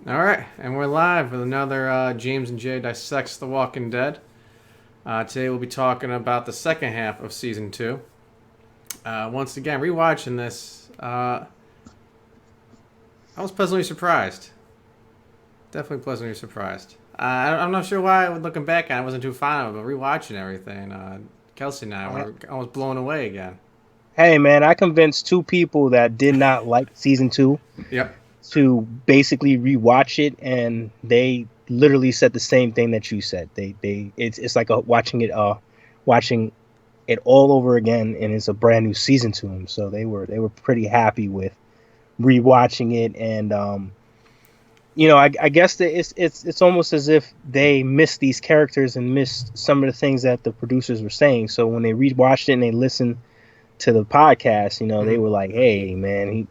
All right, and we're live with another James and Jay Dissects The Walking Dead. Today we'll be talking about the second half of season 2. Once again, rewatching this, I was pleasantly surprised. Definitely pleasantly surprised. I'm not sure why, looking back on it, I wasn't too fond of it, but rewatching everything, Kelsey and I Uh, were almost blown away again. Hey man, I convinced two people that did not like season two Yep. to basically rewatch it, and they literally said the same thing that you said. It's like watching it all over again, and it's a brand new season to them. So they were pretty happy with rewatching it, and I guess that it's almost as if they missed these characters and missed some of the things that the producers were saying. So when they rewatched it and they listened to the podcast, they Mm-hmm. were like, "Hey, man,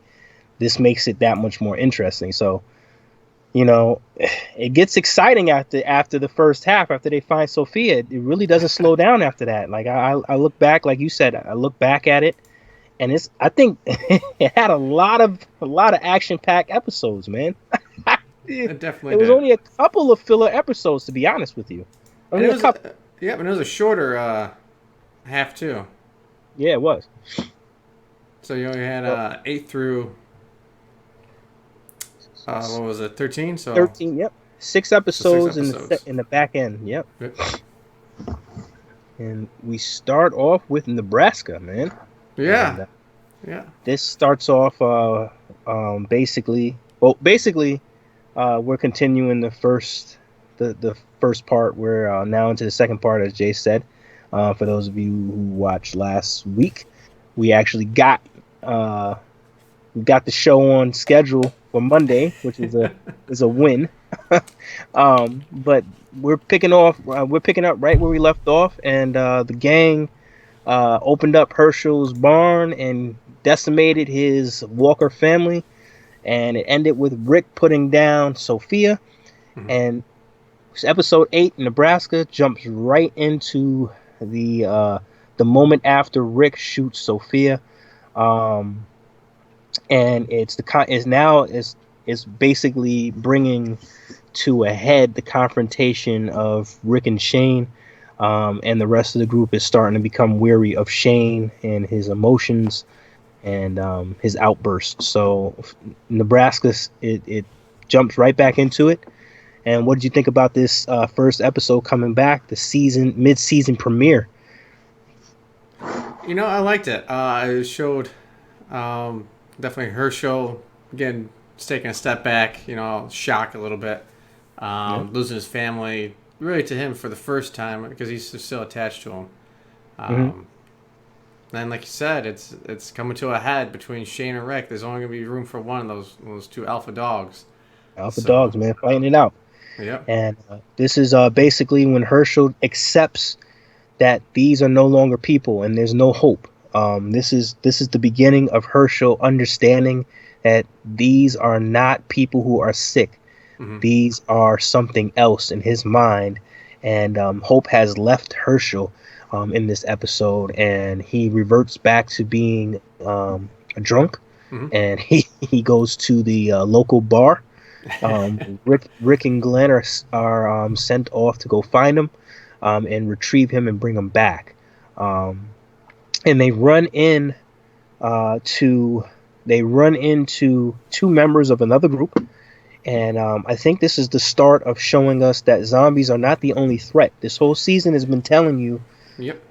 this makes it that much more interesting." So, you know, it gets exciting after the first half. After they find Sophia, it really doesn't slow down after that. Like I look back, like you said, I look back at it, and I think it had a lot of action packed episodes, man. It There definitely was did. only a couple of filler episodes, to be honest with you. And Only a couple. yep, and it was a shorter half too. Yeah, it was. So you only had So, 8 through what was it, 13? So 13. Yep, six so 6 episodes in episodes. the back end. Yep. Yep. And we start off with Nebraska, man. Yeah, And yeah. this starts off basically we're continuing the first part. We're now into the second part, as Jay said. For those of you who watched last week, we actually uh, got the show on schedule for Monday, which is a win. But we're picking up right where we left off, and the gang opened up Herschel's barn and decimated his Walker family. And it ended with Rick putting down Sophia. Mhm. And episode 8, Nebraska, jumps right into the moment after Rick shoots Sophia. Um, and is basically bringing to a head the confrontation of Rick and Shane. And the rest of the group is starting to become weary of Shane and his emotions and his outbursts. So Nebraska, it jumps right back into it. And what did you think about this first episode coming back, the mid-season premiere? I liked it. It showed definitely Herschel again, just taking a step back. Shock a little bit, Yeah. losing his family really to him for the first time because he's still attached to him. Hmm. Um, and like you said, it's coming to a head between Shane and Rick. There's only gonna be room for one of those two alpha dogs. Alpha So, dogs, man, fighting it out. yep. And this is basically when Herschel accepts that these are no longer people and there's no hope. This is the beginning of Herschel understanding that these are not people who are sick. Mm-hmm. These are something else in his mind, and hope has left Herschel in this episode, and he reverts back to being a drunk, Mm-hmm. and he goes to the local bar. Rick and Glenn are sent off to go find him and retrieve him and bring him back. Um, and uh, to they run into two members of another group, and I think this is the start of showing us that zombies are not the only threat. This whole season has been telling you, Yep.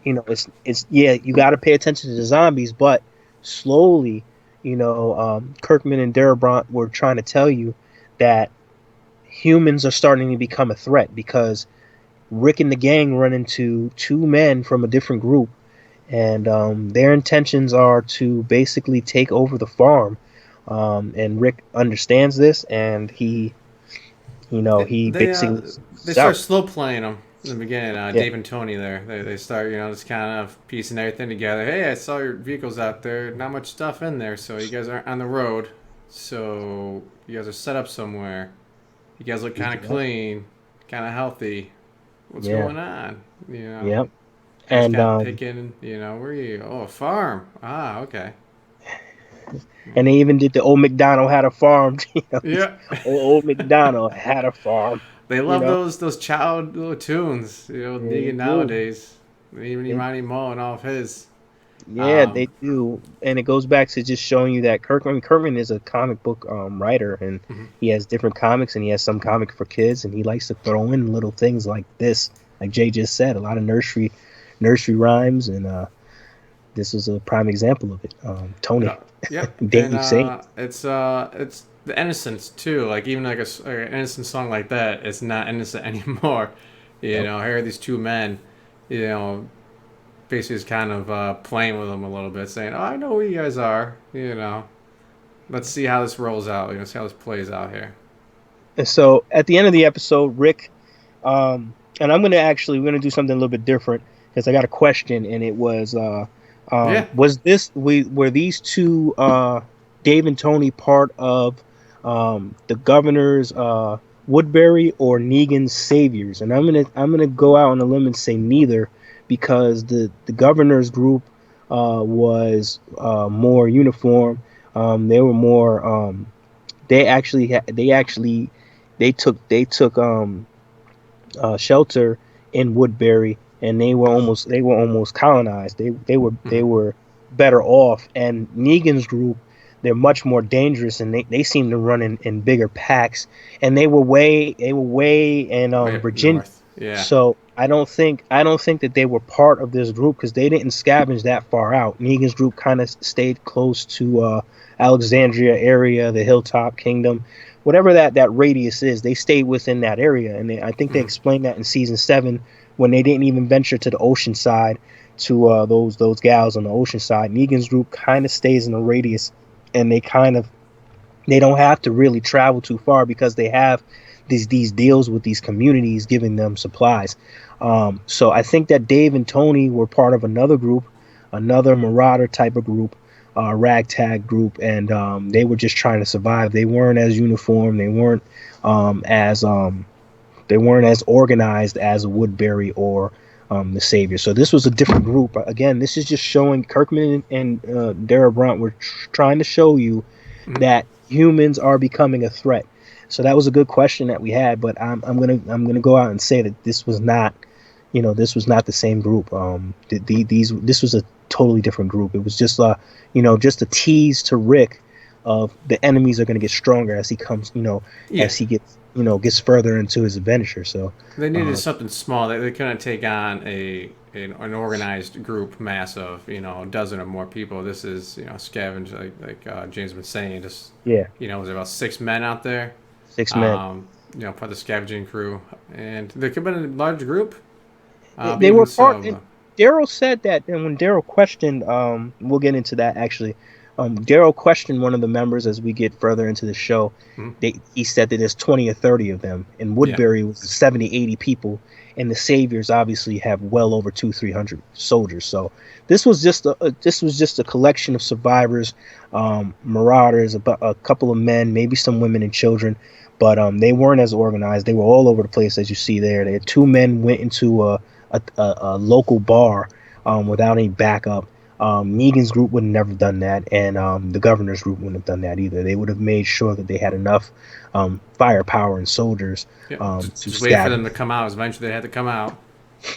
it's yeah, you got to pay attention to the zombies, but slowly, Kirkman and Darabont were trying to tell you that humans are starting to become a threat because Rick and the gang run into two men from a different group, and their intentions are to basically take over the farm. And Rick understands this, and They he they, basically uh, they is start out. slow playing them in the beginning. Yeah, Dave and Tony there. They start just kind of piecing everything together. Hey, I saw your vehicles out there. Not much stuff in there, so you guys aren't on the road. So you guys are set up somewhere. You guys look kind of yeah, clean, kind of healthy. What's yeah, going on? yeah. I just And kind of picking. Where are you? Oh, a farm. Ah, okay. And they even did the old McDonald had a farm. Yeah. Old McDonald had a farm. They You love know, those child little tunes, they Negan do. nowadays. Even They, Ronnie Mo and all of his. yeah, Um, they do. And it goes back to just showing you that Kirkman is a comic book writer, and mhm. he has different comics, and he has some comic for kids, and he likes to throw in little things like this, like Jay just said, a lot of nursery rhymes, and this was a prime example of it. Tony, Yep, and Dave saying, it's the innocence too. Like even like an innocent song like that, it's not innocent anymore. yep. Here are these two men, you know, basically is kind of playing with them a little bit, saying, "Oh, I know who you guys are. Let's see how this rolls out. See how this plays out here." And so at the end of the episode, Rick, and we're gonna do something a little bit different because I got a question, and it Yeah. was this we were these two Dave and Tony part of the governor's Woodbury or Negan's saviors? And I'm gonna go out on a limb and say neither, because the governor's group was more uniform. They were more. They took shelter in Woodbury, and they were almost colonized. They Hmm. were better off. And Negan's group, they're much more dangerous, and they seem to run in bigger packs. And they were way in Way up Virginia. north. Yeah. So I don't think that they were part of this group because they didn't scavenge that far out. Negan's group kind of stayed close to Alexandria area, the Hilltop Kingdom, whatever that radius is. They stayed within that area, and I think they Hmm. explained that in season 7 when they didn't even venture to the ocean side to those gals on the ocean side. Negan's group kind of stays in the radius, and they don't have to really travel too far because they have these deals with these communities giving them supplies. So I think that Dave and Tony were part of another group, another Marauder type of group, ragtag group, and they were just trying to survive. They weren't as uniform. Um, as they weren't as organized as Woodbury or the Savior. So this was a different group. Again, this is just showing Kirkman and Dara Brunt were trying to show you Hmm. that humans are becoming a threat. So that was a good question that we had, but I'm gonna go out and say that this was not the same group. This was a totally different group. It was just a tease to Rick of the enemies are gonna get stronger as he comes, Yeah. as he gets further into his adventure. So They needed uh, something small. They couldn't take on an organized group, mass of a dozen or more people. This is scavenge like James been saying. Just yeah, was there about 6 men out there? 6 men. Part of the scavenging crew, and there could have been a large group. But They even were part. so, Daryl said that, and when Daryl questioned, we'll get into that actually. Daryl questioned one of the members as we get further into the show. hmm, He said that there's 20 or 30 of them, and yeah, Woodbury was 70, 80 people, and the Saviors obviously have well over 300 soldiers. So this was just a collection of survivors, marauders, about a couple of men, maybe some women and children, but they weren't as organized. They were all over the place as you see there. They had two men went into a local bar without any backup. Negan's group would have never done that, and the governor's group wouldn't have done that either. They would have made sure that they had enough firepower and soldiers yeah. to Just wait for them to scavenge. come out. Eventually, they had to come out.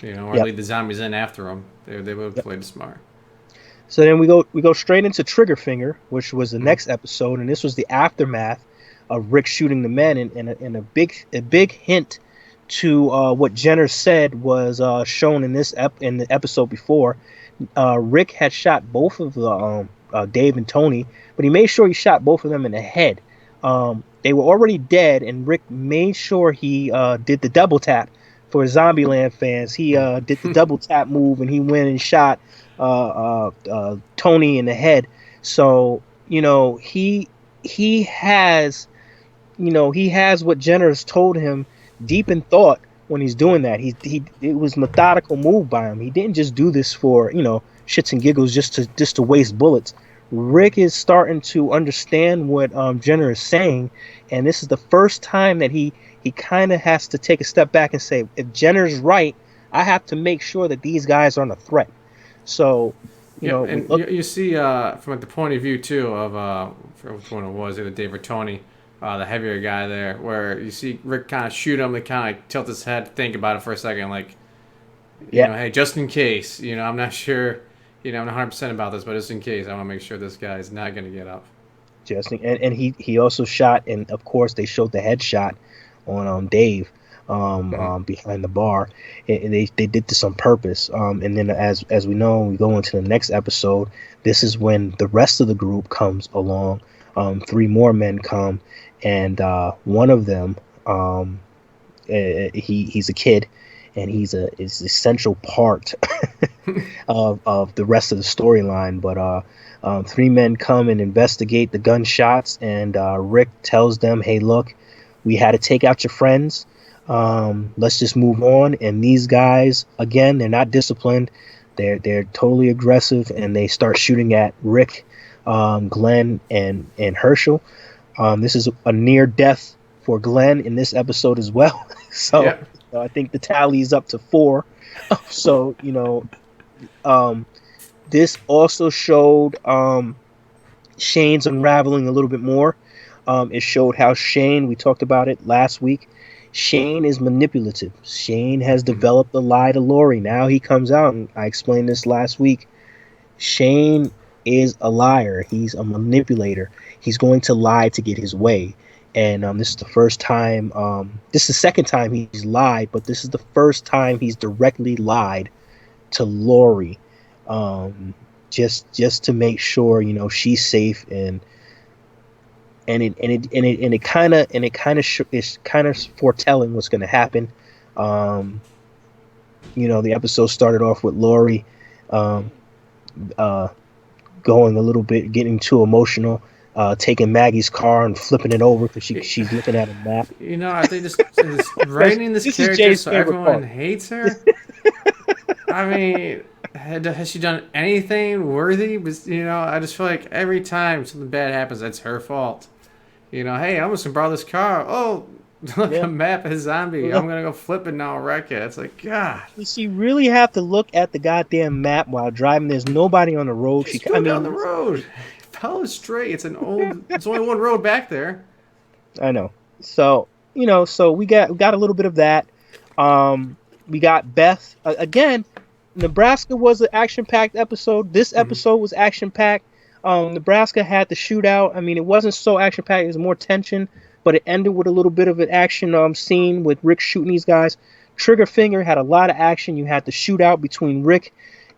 Or Yep, lead the zombies in after them. They would have yep. played smart. So then we go straight into Triggerfinger, which was the Hmm. next episode, and this was the aftermath of Rick shooting the men, and a big hint to what Jenner said was shown in in the episode before. Rick had shot both of the Dave and Tony, but he made sure he shot both of them in the head. They were already dead, and Rick made sure he did the double tap for Zombieland fans. He did the double tap move, and he went and shot Tony in the head. So he has he has what Jenner has told him deep in thought when he's doing that. He it was methodical move by him. He didn't just do this for shits and giggles just to waste bullets. Rick is starting to understand what Jenner is saying, and this is the first time that he kind of has to take a step back and say, if Jenner's right, I have to make sure that these guys aren't a threat. So, Yep, we and look. you see from like, the point of view too of for which one it was, either Dave or Tony, the heavier guy there, where you see Rick kind of shoot him, and kind of like tilt his head, think about it for a second, like Yeah, hey, just in case, I'm not sure, I'm not 100% about this, but just in case, I want to make sure this guy is not gonna get up. Justin, and he also shot, and of course they showed the headshot on Dave Hmm. behind the bar. And they did this on purpose. And then as we know, we go into the next episode. This is when the rest of the group comes along. Three more men come, and one of them, he's a kid, and he's a is essential part of the rest of the storyline. But three men come and investigate the gunshots, and Rick tells them, "Hey, look, we had to take out your friends. Let's just move on." And these guys, again, they're not disciplined. They're totally aggressive, and they start shooting at Rick, Glenn, and Herschel. This is a near death for Glenn in this episode as well. So Yep. I think the tally is up to 4. So um, this also showed Shane's unraveling a little bit more. It showed how Shane, we talked about it last week, Shane is manipulative. Shane has Hmm. developed a lie to Lori. Now he comes out, and I explained this last week. Shane is a liar. He's a manipulator. He's going to lie to get his way. And this is the first time. This is the second time he's lied, but this is the first time he's directly lied to Lori, um, just to make sure she's safe. And it's kind of foretelling what's going to happen. Um, the episode started off with Lori um, uh, going a little bit, getting too emotional, taking Maggie's car and flipping it over because she's looking at a map. I think just writing this This is character Jay's so favorite everyone part. hates her. I mean, has she done anything worthy? But, I just feel like every time something bad happens, it's her fault. Hey, I almost brought this car. Oh, look, Yeah. a map, a zombie. I'm Look, gonna go flip it now and wreck it. It's like, God, does she really have to look at the goddamn map while driving? There's nobody on the road. just go down the road. Follow straight. It's only one road back there. I know. So so we got a little bit of that. We got Beth again. Nebraska was an action-packed episode. This Hmm. episode was action-packed. Nebraska had the shootout. I mean, it wasn't so action-packed. It was more tension, but it ended with a little bit of an action scene with Rick shooting these guys. Triggerfinger had a lot of action. You had the shootout between Rick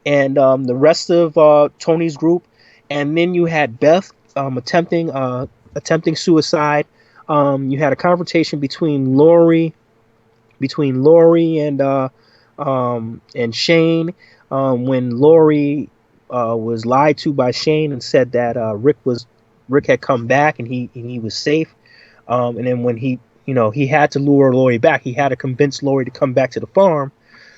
and the rest of Tony's group, and then you had Beth attempting suicide. You had a confrontation between Lori and Shane, when Lori was lied to by Shane and said that Rick had come back and he was safe. And then when he had to lure Lori back, he had to convince Lori to come back to the farm.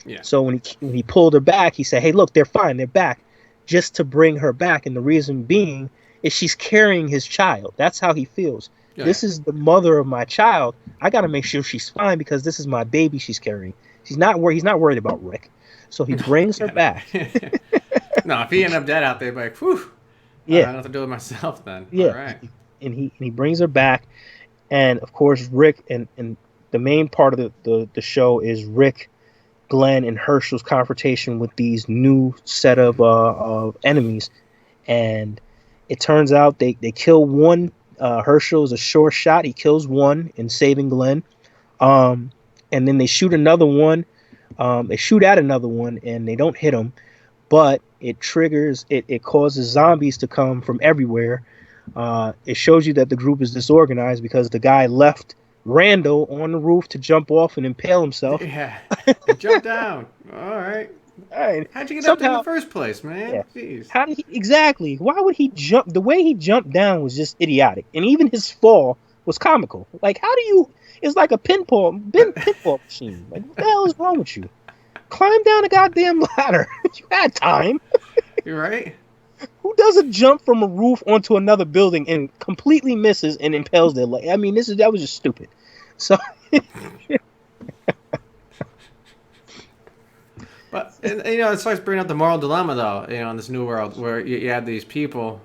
Yeah. So when he pulled her back, he said, "Hey, look, they're fine, they're back," just to bring her back. And the reason being is she's carrying his child. That's how he feels. Oh, yeah. This is the mother of my child. I got to make sure she's fine because this is my baby she's carrying. He's not worried about Rick. So he No. brings her Yeah. back. No. No. If he ended up dead out there, like, whew, I Yeah, don't have to do it myself then. All yeah. right. And he brings her back, and of course Rick and the main part of the show is Rick, Glenn, and Herschel's confrontation with these new set of enemies, and it turns out they kill one. Herschel is a sure shot. He kills one in saving Glenn, um, and then they shoot another one. They shoot at another one, and they don't hit him, but it causes zombies to come from everywhere. It shows you that the group is disorganized because the guy left Randall on the roof to jump off and impale himself. Yeah. Jump down. All right. All right. How'd you get up there in the Somehow, first place, man? yeah. Jeez. How did he exactly? Why would he jump? The way he jumped down was just idiotic, and even his fall was comical. Like, how do you? It's like a pinball machine. Like, what the hell is wrong with you? Climb down a goddamn ladder. You had time. You're right. Who does a jump from a roof onto another building and completely misses and impales their leg? I mean, that was just stupid. So But But and, it starts bringing up the moral dilemma, though. In this new world where you had these people,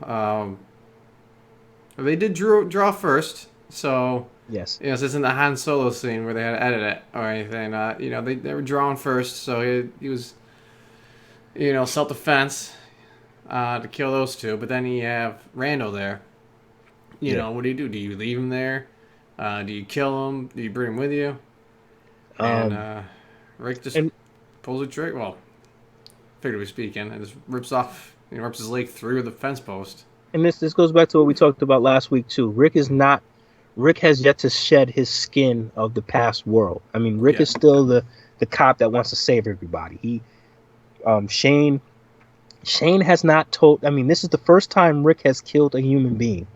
they did draw first, so Yes. this isn't the Han Solo scene where they had to edit it or anything. They were drawing first, so he was, self defense to kill those two. But then you have Randall there. What do you do? Do you leave him there? Do you kill him? Do you bring him with you? And Rick just and pulls a trick. Well, figuratively speaking, and just rips his leg through the fence post. and this goes back to what we talked about last week too. Rick has yet to shed his skin of the past world. I mean, Rick is still the cop that wants to save everybody. Shane has not told. I mean, this is the first time Rick has killed a human being.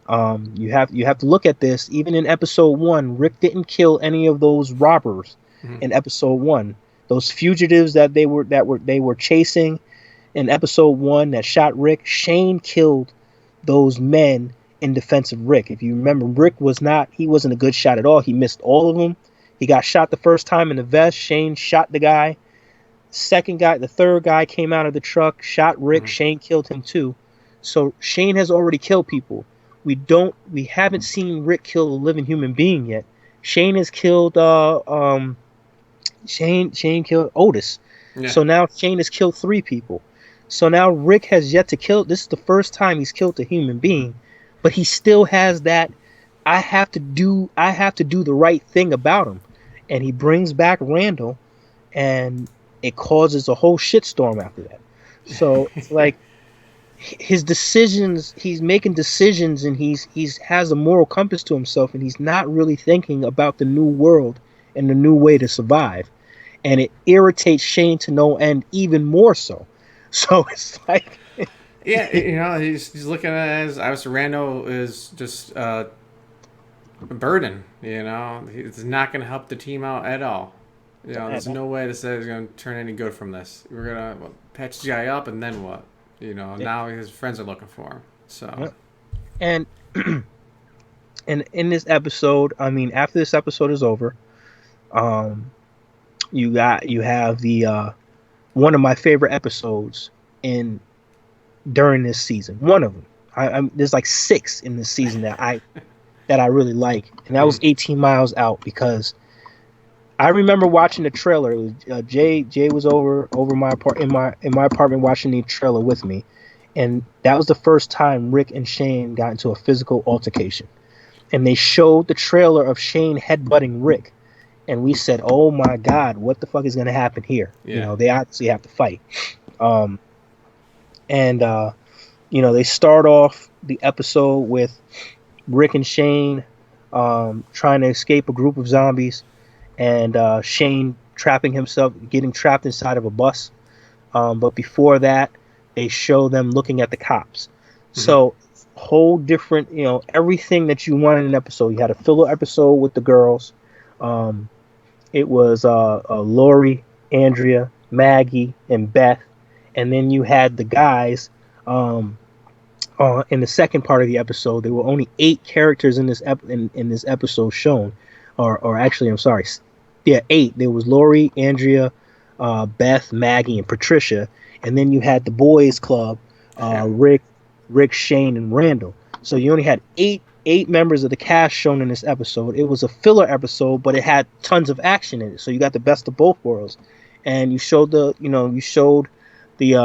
You have to look at this. Even in episode 1, Rick didn't kill any of those robbers. In episode 1. Those fugitives that they were chasing in episode 1 that shot Rick, Shane killed those men in defense of Rick. If you remember, Rick he wasn't a good shot at all. He missed all of them. He got shot the first time in the vest. Shane shot the guy. The third guy came out of the truck, shot Rick. Shane killed him too. So Shane has already killed people. We haven't seen Rick kill a living human being yet. Shane has killed Shane killed Otis. Yeah. So now Shane has killed 3 people. So now Rick has yet to kill. This is the first time he's killed a human being, but he still has that I have to do the right thing about him. And he brings back Randall, and it causes a whole shitstorm after that. So it's like his decisions, he's making decisions, and he's has a moral compass to himself, and he's not really thinking about the new world and the new way to survive. And it irritates Shane to no end, even more so. So it's like he's looking at it as obviously Randall is just a burden. He's not going to help the team out at all. There's no way to say he's going to turn any good from this. We're going to patch this guy up, and then what? Now his friends are looking for him. So, and and in this episode, I mean, after this episode is over, you have the one of my favorite episodes during this season. One of them. There's like 6 in this season that I really like, and that was 18 Miles Out, because I remember watching the trailer. It was, Jay was over in my apartment watching the trailer with me, and that was the first time Rick and Shane got into a physical altercation. And they showed the trailer of Shane headbutting Rick, and we said, "Oh my God, what the fuck is going to happen here?" Yeah. They obviously have to fight. They start off the episode with Rick and Shane trying to escape a group of zombies, and Shane getting trapped inside of a bus. But before that, they show them looking at the cops. So whole different, everything that you want in an episode. You had a filler episode with the girls. It was Lori, Andrea, Maggie, and Beth. And then you had the guys in the second part of the episode. There were only 8 characters in this episode shown. Or actually, I'm sorry. Yeah, 8. There was Lori, Andrea, Beth, Maggie, and Patricia. And then you had the boys club, Rick, Shane, and Randall. So you only had 8 members of the cast shown in this episode. It was a filler episode, but it had tons of action in it. So you got the best of both worlds. And you showed the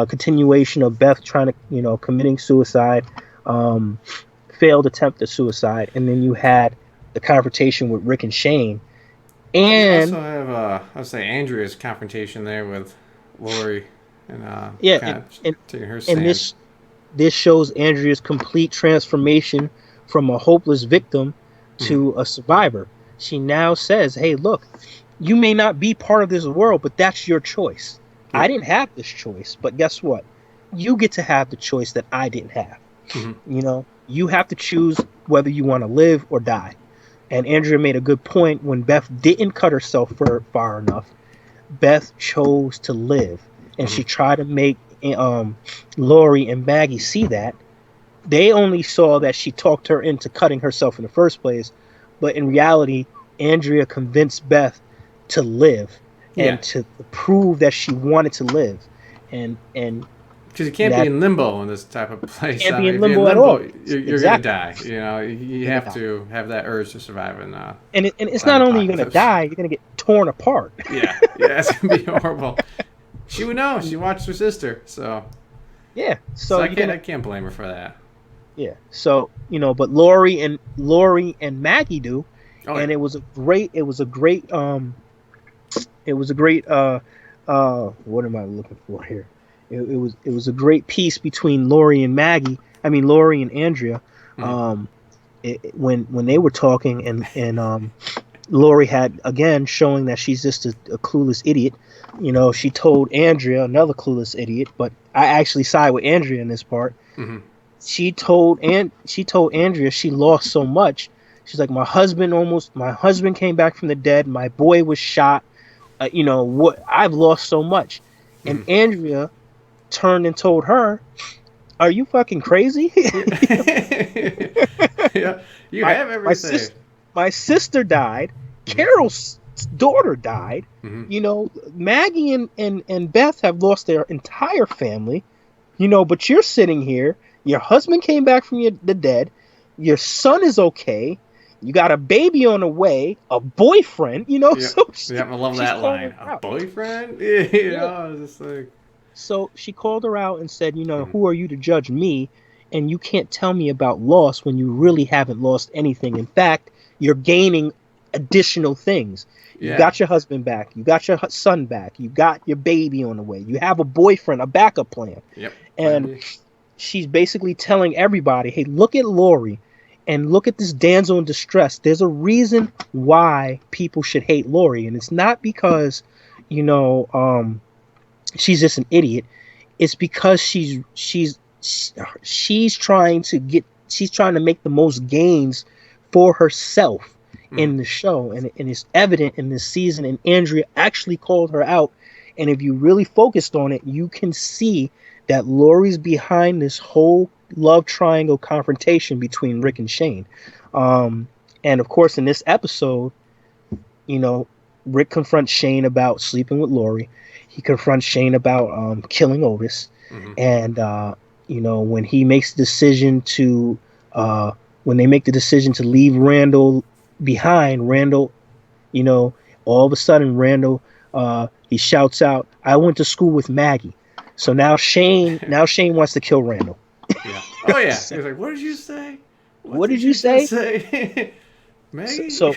continuation of Beth trying to, committing suicide, failed attempt at suicide. And then you had the confrontation with Rick and Shane. And you also have, I would say, Andrea's confrontation there with Lori. And taking her stand. And this shows Andrea's complete transformation from a hopeless victim to a survivor. She now says, "Hey, look, you may not be part of this world, but that's your choice. Yeah. I didn't have this choice, but guess what? You get to have the choice that I didn't have. You have to choose whether you want to live or die." And Andrea made a good point. When Beth didn't cut herself far enough, Beth chose to live. And she tried to make Lori and Maggie see that. They only saw that she talked her into cutting herself in the first place. But in reality, Andrea convinced Beth to live. Yeah. to prove that she wanted to live, and Because you can't be that in limbo in this type of place. can't I be mean, in if you're in limbo at limbo, all. you're gonna Exactly, die. You know, you you're gonna have die. to have that urge to survive in And it's not zombie only you're gonna apocalypse. die, you're gonna get torn apart. Yeah, yeah, it's gonna be horrible. She would know. She watched her sister, Yeah, so so you're I gonna can't blame her for that. yeah. So but Lori and Maggie do, Oh and yeah. it was a great what am I looking for here? It was a great piece between Lori and Maggie. I mean Lori and Andrea. Mhm. Um, when they were talking, and Lori had again showing that she's just a clueless idiot. She told Andrea, another clueless idiot, but I actually side with Andrea in this part. Mhm. She told Andrea she lost so much. She's like, my husband came back from the dead. My boy was shot. What I've lost so much. And Mhm. Andrea turned and told her, "Are you fucking crazy? Yeah, you my have my everything. sister my sister died. Mhm. Carol's daughter died. Mhm. Maggie and Beth have lost their entire family. But you're sitting here. Your husband came back from the dead. Your son is okay. You got a baby on the way, a boyfriend. Yep. So Yep. I love she's that calling line. her A out. boyfriend? You Yeah. know, I was just like. So she called her out and said, Mhm. who are you to judge me? And you can't tell me about loss when you really haven't lost anything. In fact, you're gaining additional things. You Yeah. got your husband back. You got your son back. You got your baby on the way. You have a boyfriend, a backup plan. Yep. Plan And B. she's basically telling everybody, hey, look at Lori and look at this damsel in distress. There's a reason why people should hate Lori. And it's not because, you know, um, she's just an idiot. It's because she's trying to make the most gains for herself Mhm. in the show, and it's evident in this season. And Andrea actually called her out. And if you really focused on it, you can see that Lori's behind this whole love triangle confrontation between Rick and Shane. Um, and of course, in this episode, you know, Rick confronts Shane about sleeping with Lori. He confronts Shane about killing Otis, Mhm. and when he makes the decision to uh, when they make the decision to leave Randall behind, Randall, you know, all of a sudden he shouts out, "I went to school with Maggie." So now Shane wants to kill Randall. Yeah. Oh yeah. So, He was like, "What did you say? What what did did you you just say? say, So, Maggie? so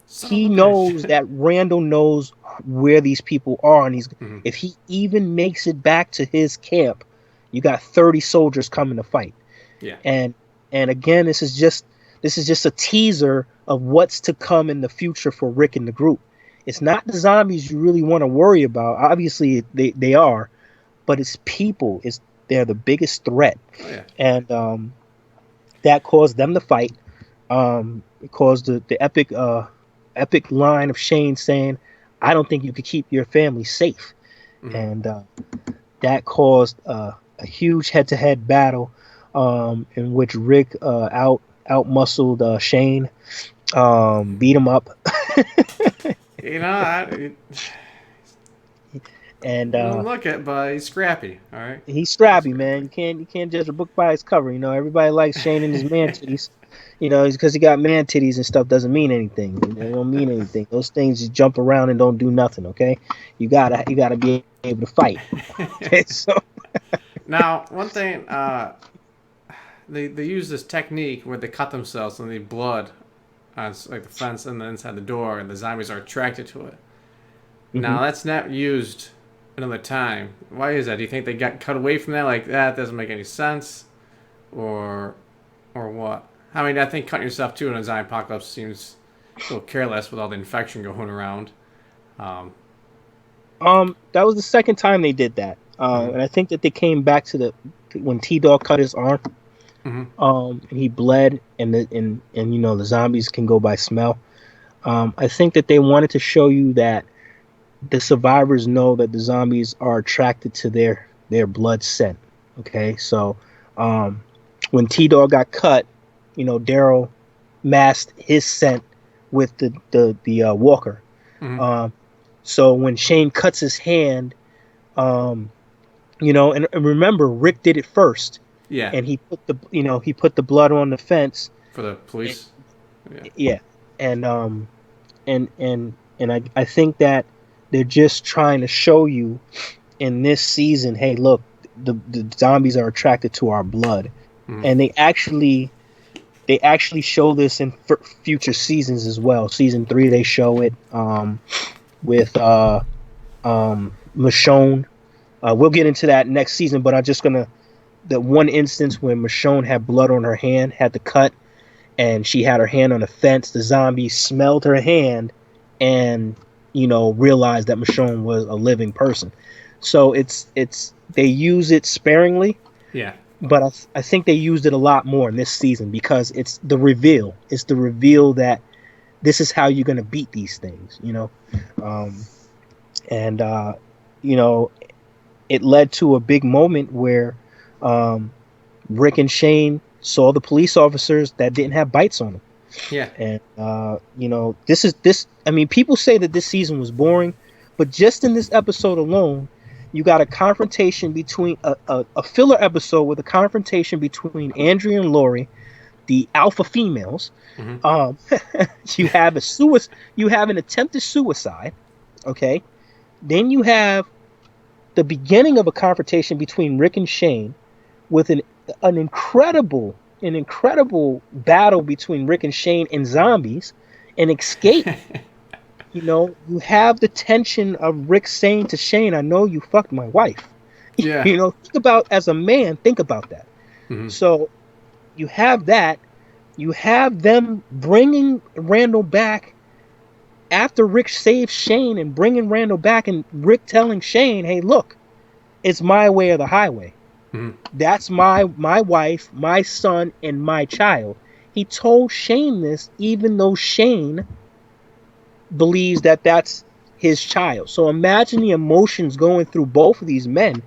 Son of he a bitch." knows that Randall knows where these people are, and Mhm. if he even makes it back to his camp, you got 30 soldiers coming to fight. Yeah. And again, this is just a teaser of what's to come in the future for Rick and the group. It's not the zombies you really want to worry about. Obviously, they are, but it's people. They're the biggest threat, Oh yeah. and that caused them to fight. It caused the epic line of Shane saying, "I don't think you could keep your family safe," Mhm. and that caused a huge head-to-head battle in which Rick out muscled Shane, beat him up, You know, and you don't look it, but he's scrappy. All right. he's He's scrappy, man. scrappy. You can't judge a book by its cover. Everybody likes Shane and his man titties. It's because he got man titties and stuff doesn't mean anything. They don't mean anything. Those things just jump around and don't do nothing. Okay, you gotta be able to fight. Okay, so Now, one thing, they use this technique where they cut themselves and the blood on like the fence and the inside the door, and the zombies are attracted to it. mhm. Now, that's not used another time. Why is that? Do you think they got cut away from that? Like that doesn't make any sense, or what? I mean, I think cutting yourself too in a zombie apocalypse seems a little careless with all the infection going around. Um, That was the second time they did that, mhm. and I think that they came back to when T Dog cut his arm, Mhm. and he bled, and the zombies can go by smell. I think that they wanted to show you that the survivors know that the zombies are attracted to their blood scent. Okay, so um, when T Dog got cut, Daryl masked his scent with the walker. Mhm. Um, So when Shane cuts his hand, um, and remember Rick did it first, Yeah, and he put the blood on the fence. for the And, police. Yeah. yeah, and I think that they're just trying to show you in this season, hey, look, the zombies are attracted to our blood, Mhm. and they actually show this in future seasons as well. Season 3, they show it with Michonne. We'll get into that next season, but I'm just gonna the one instance when Michonne had blood on her hand, had the cut, and she had her hand on a fence. The zombie smelled her hand, and realized that Michonne was a living person. So it's they use it sparingly, Yeah. but I think they used it a lot more in this season because it's the reveal. It's the reveal that this is how you're gonna beat these things. Um, and you know, it led to a big moment where um, Rick and Shane saw the police officers that didn't have bites on them. Yeah. And this. I mean, people say that this season was boring, but just in this episode alone, you got a confrontation between a filler episode with a confrontation between Andrea and Lori, the alpha females. Hmm. Um, you have a suicide. You have an attempted suicide. Okay, then you have the beginning of a confrontation between Rick and Shane with an incredible battle between Rick and Shane and zombies, an escape. You have the tension of Rick saying to Shane, "I know you fucked my wife." Yeah. Think about as a man, think about that. Hmm. So you have that. You have them bringing Randall back after Rick saves Shane and bringing Randall back, and Rick telling Shane, "Hey, look, it's my way or the highway. Hmm. That's my wife, my son, and my child." He told Shane this, even though Shane believes that that's his child. So imagine the emotions going through both of these men.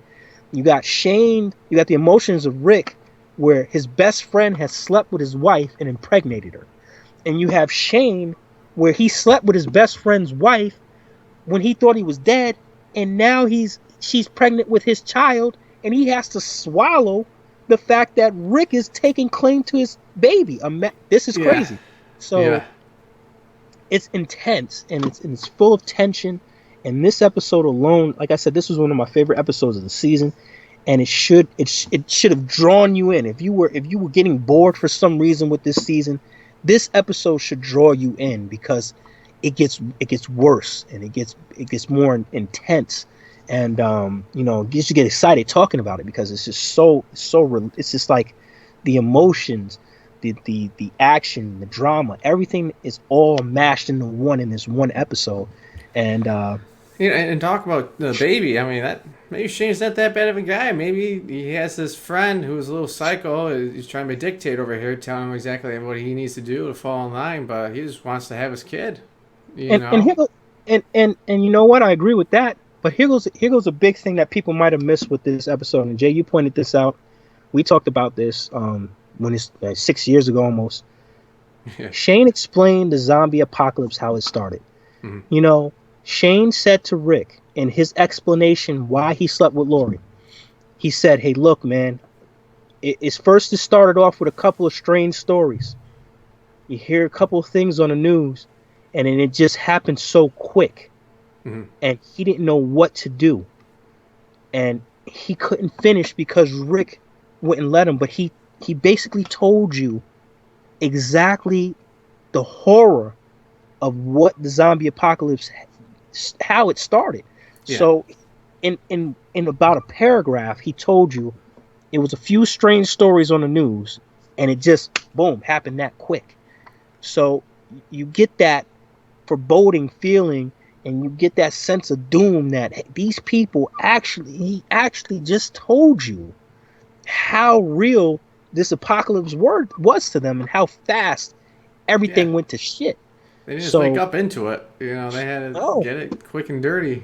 You got Shane, you got the emotions of Rick, where his best friend has slept with his wife and impregnated her. And you have Shane, where he slept with his best friend's wife when he thought he was dead, and now she's pregnant with his child, and he has to swallow the fact that Rick is taking claim to his baby. This is Yeah. crazy. Yeah. So it's intense, and it's full of tension. And this episode alone, like I said, this was one of my favorite episodes of the season, and it should have drawn you in. If you were getting bored for some reason with this season, this episode should draw you in because it gets worse, and it gets more intense, and gets you get excited talking about it because it's just it's just like the emotions, the action, the drama, everything is all mashed into one in this one episode. And And talk about the baby. I mean, that maybe Shane's not that bad of a guy. Maybe he has this friend who's a little psycho. He's trying to dictate over here, telling him exactly what he needs to do to fall in line. But he just wants to have his kid. You and know. here go, and you know what, I agree with that, but here goes a big thing that people might have missed with this episode. And Jay, you pointed this out. We talked about this when it's 6 years ago almost. Yeah. Shane explained the zombie apocalypse, how it started. Hmm. Shane said to Rick in his explanation why he slept with Lori, he said, "Hey, look, man, it started off with a couple of strange stories. You hear a couple of things on the news, and then it just happened so quick, Hmm. and he didn't know what to do, and he couldn't finish because Rick wouldn't let him. But he basically told you exactly the horror of what the zombie apocalypse, how it started. Yeah. So in about a paragraph, he told you it was a few strange stories on the news, and it just boom happened that quick. So you get that foreboding feeling, and you get that sense of doom that these people he actually just told you how real this apocalypse was to them and how fast Yeah. everything went to shit. They didn't just wake So up into it. They had to no, get it quick and dirty.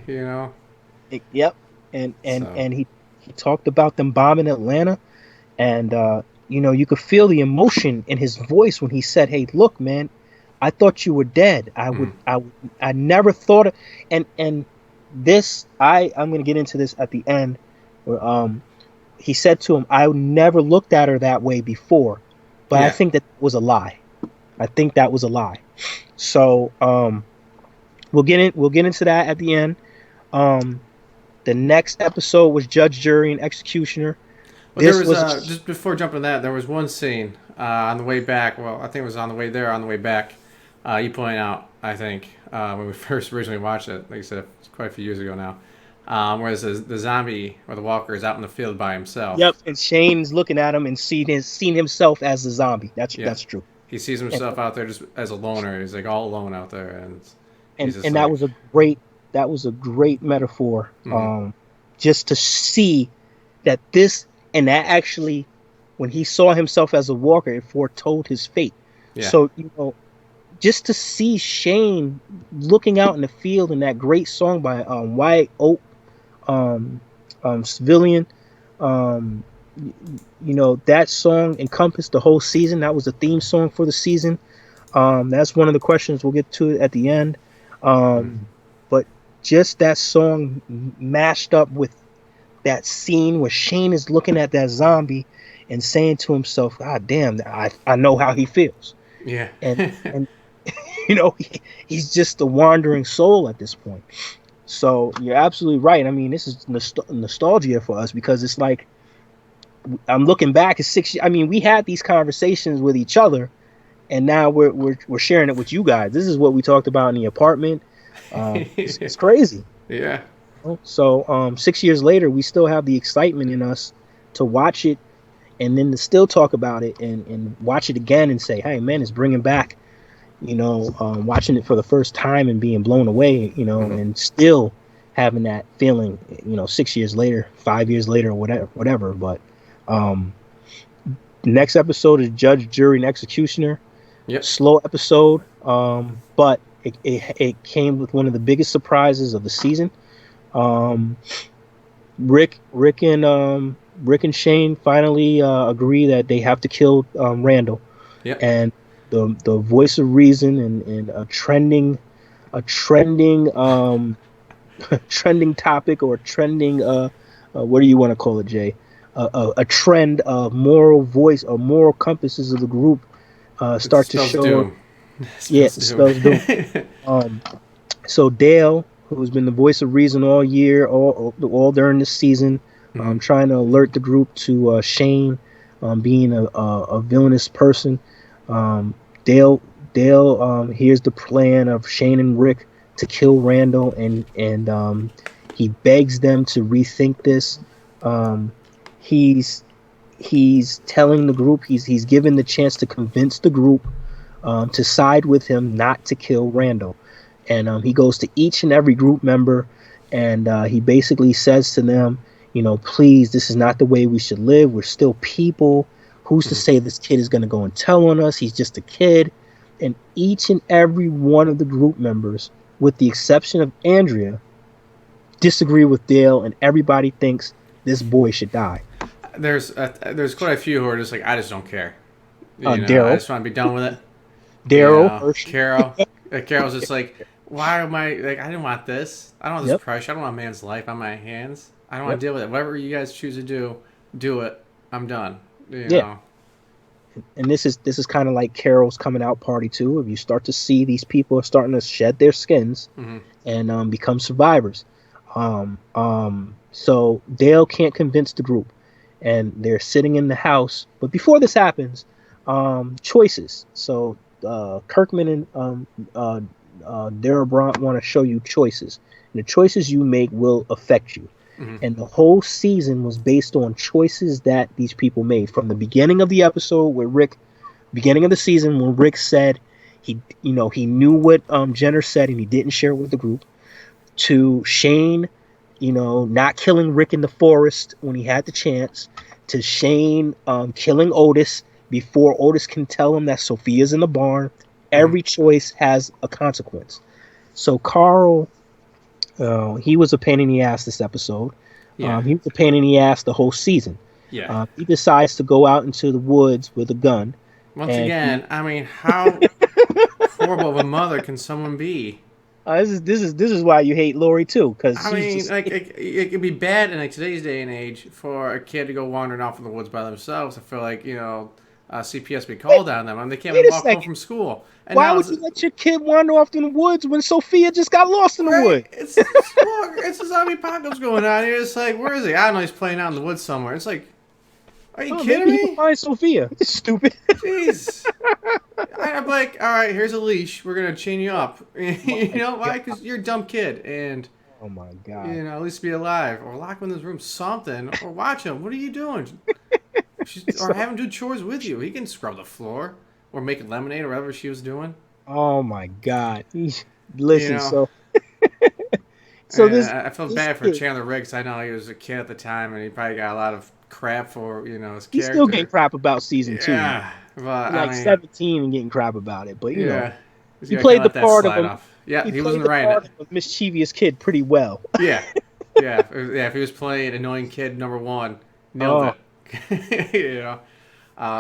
yep, and and So. and he talked about them bombing Atlanta, and you could feel the emotion in his voice when he said, "Hey, look, man, I thought you were dead. Mm. I never thought of, and this, I'm going to get into this at the end. Where, he said to him, I never looked at her that way before, but I Yeah. think that was a lie. I think that was a lie. So, we'll get into that at the end. Um, the next episode was Judge, Jury, and Executioner. Well, there This was was just before jumping to that, there was one scene on the way back. Well, I think it was on the way there, on the way back. You pointed out, I think, when we first originally watched it, like I said, it's quite a few years ago now. Whereas the zombie or the walker is out in the field by Yep, himself. and Shane's looking at him and seen himself as the zombie. Yeah, That's true. he sees And himself out there just as a loner. He's like all alone out there, and he's and just and that like, was a great metaphor. mm-hmm. Just to see that this and that actually, when he saw himself as a walker, it foretold his fate. Yeah, So just to see Shane looking out in the field in that great song by Wyatt Oak, um, Civilian, um, that song encompassed the whole season. That was the theme song for the season. That's one of the questions we'll get to at the end. mm-hmm. But just that song mashed up with that scene where Shane is looking at that zombie and saying to himself, God damn, I know how he feels. Yeah, And he's just a wandering soul at this point. So you're absolutely right. I mean, this is nostalgia for us because it's like I'm looking back at 6 years. I mean, we had these conversations with each other, and now we're sharing it with you guys. This is what we talked about in the apartment. It's crazy. yeah. So 6 years later, we still have the excitement in us to watch it, and then to still talk about it and watch it again and say, hey man, it's bringing back, watching it for the first time and being blown away, Mm-hmm. and still having that feeling, 6 years later, 5 years later, whatever. But um, next episode is Judge, Jury, and Executioner. Yep. Slow episode, but it came with one of the biggest surprises of the season. Um, Rick and Shane finally agree that they have to kill Randall, Yep. and the voice of reason and a trending trending topic or trending what do you want to call it, Jay? A trend of moral voice or moral compasses of the group It start to spells show. doom. It Yeah, spells it doom. spells doom. Um, so Dale, who's been the voice of reason all year, all during this season, Mm-hmm. trying to alert the group to Shane being a villainous person. Um, Dale hears the plan of Shane and Rick to kill Randall, and he begs them to rethink this. Um, he's he's telling the group, he's given the chance to convince the group to side with him, not to kill Randall. And he goes to each and every group member, and he basically says to them, please, this is not the way we should live. We're still people. Who's to Mm-hmm. say this kid is going to go and tell on us? He's just a kid. And each and every one of the group members, with the exception of Andrea, disagree with Dale, and everybody thinks this boy should die. There's quite a few who are just like, I just don't care. I Daryl, just want to be done with it. Hershey. Carol's just like, why am I like? I didn't want this. I don't want this Yep, pressure. I don't want a man's life on my hands. I don't want yep, to deal with it. Whatever you guys choose to do it. I'm done. yeah. And this is kind of like Carol's coming out party too. If you start to see these people are starting to shed their skins Mm-hmm. and become survivors. So Dale can't convince the group, and they're sitting in the house. But before this happens, choices. So Kirkman and Darrell Brandt want to show you choices, and the choices you make will affect you. Mm-hmm. And the whole season was based on choices that these people made from the beginning of the episode where beginning of the season when Rick said he knew what Jenner said and he didn't share it with the group, to Shane, not killing Rick in the forest when he had the chance, to Shane killing Otis before Otis can tell him that Sophia's in the barn. Mm-hmm. Every choice has a consequence. So Carl, he was a pain in the ass this episode. Yeah. He was a pain in the ass the whole season. Yeah. He decides to go out into the woods with a gun, Once and again, I mean, how horrible of a mother can someone be? This is why you hate Lori too, because I she's mean, just like it could be bad in like today's day and age for a kid to go wandering off in the woods by themselves. I feel like CPS be wait, called on them, and they can't wait even a walk home second. from school. And Why now would it's you let your kid wander off in the woods when Sophia just got lost in the right. woods? It's a zombie apocalypse going on here. It's like, where is he? I don't know. He's playing out in the woods somewhere. It's like, are you Oh, kidding maybe he can me? find Sophia. Stupid. Jeez. I'm like, all right, here's a leash. We're gonna chain you up. You know why? Because you're a dumb kid, and Oh my god. at least be alive, or lock him in this room, something, or watch him. What are you doing? Or So, have him do chores with you. He can scrub the floor, or make lemonade, or whatever she was doing. oh my god. You Listen, know. so And this I felt this bad for kid, Chandler Riggs. I know he was a kid at the time, and he probably got a lot of crap for his he's still getting character. crap about season two. Yeah, but He's I like mean, 17 and getting crap about it, but yeah, he's he got to kind played of the let that part of slide a off. Yeah, he he wasn't played the writing part it. of a mischievous kid pretty well. Yeah, yeah. If he was playing annoying kid number one, nailed Oh, it.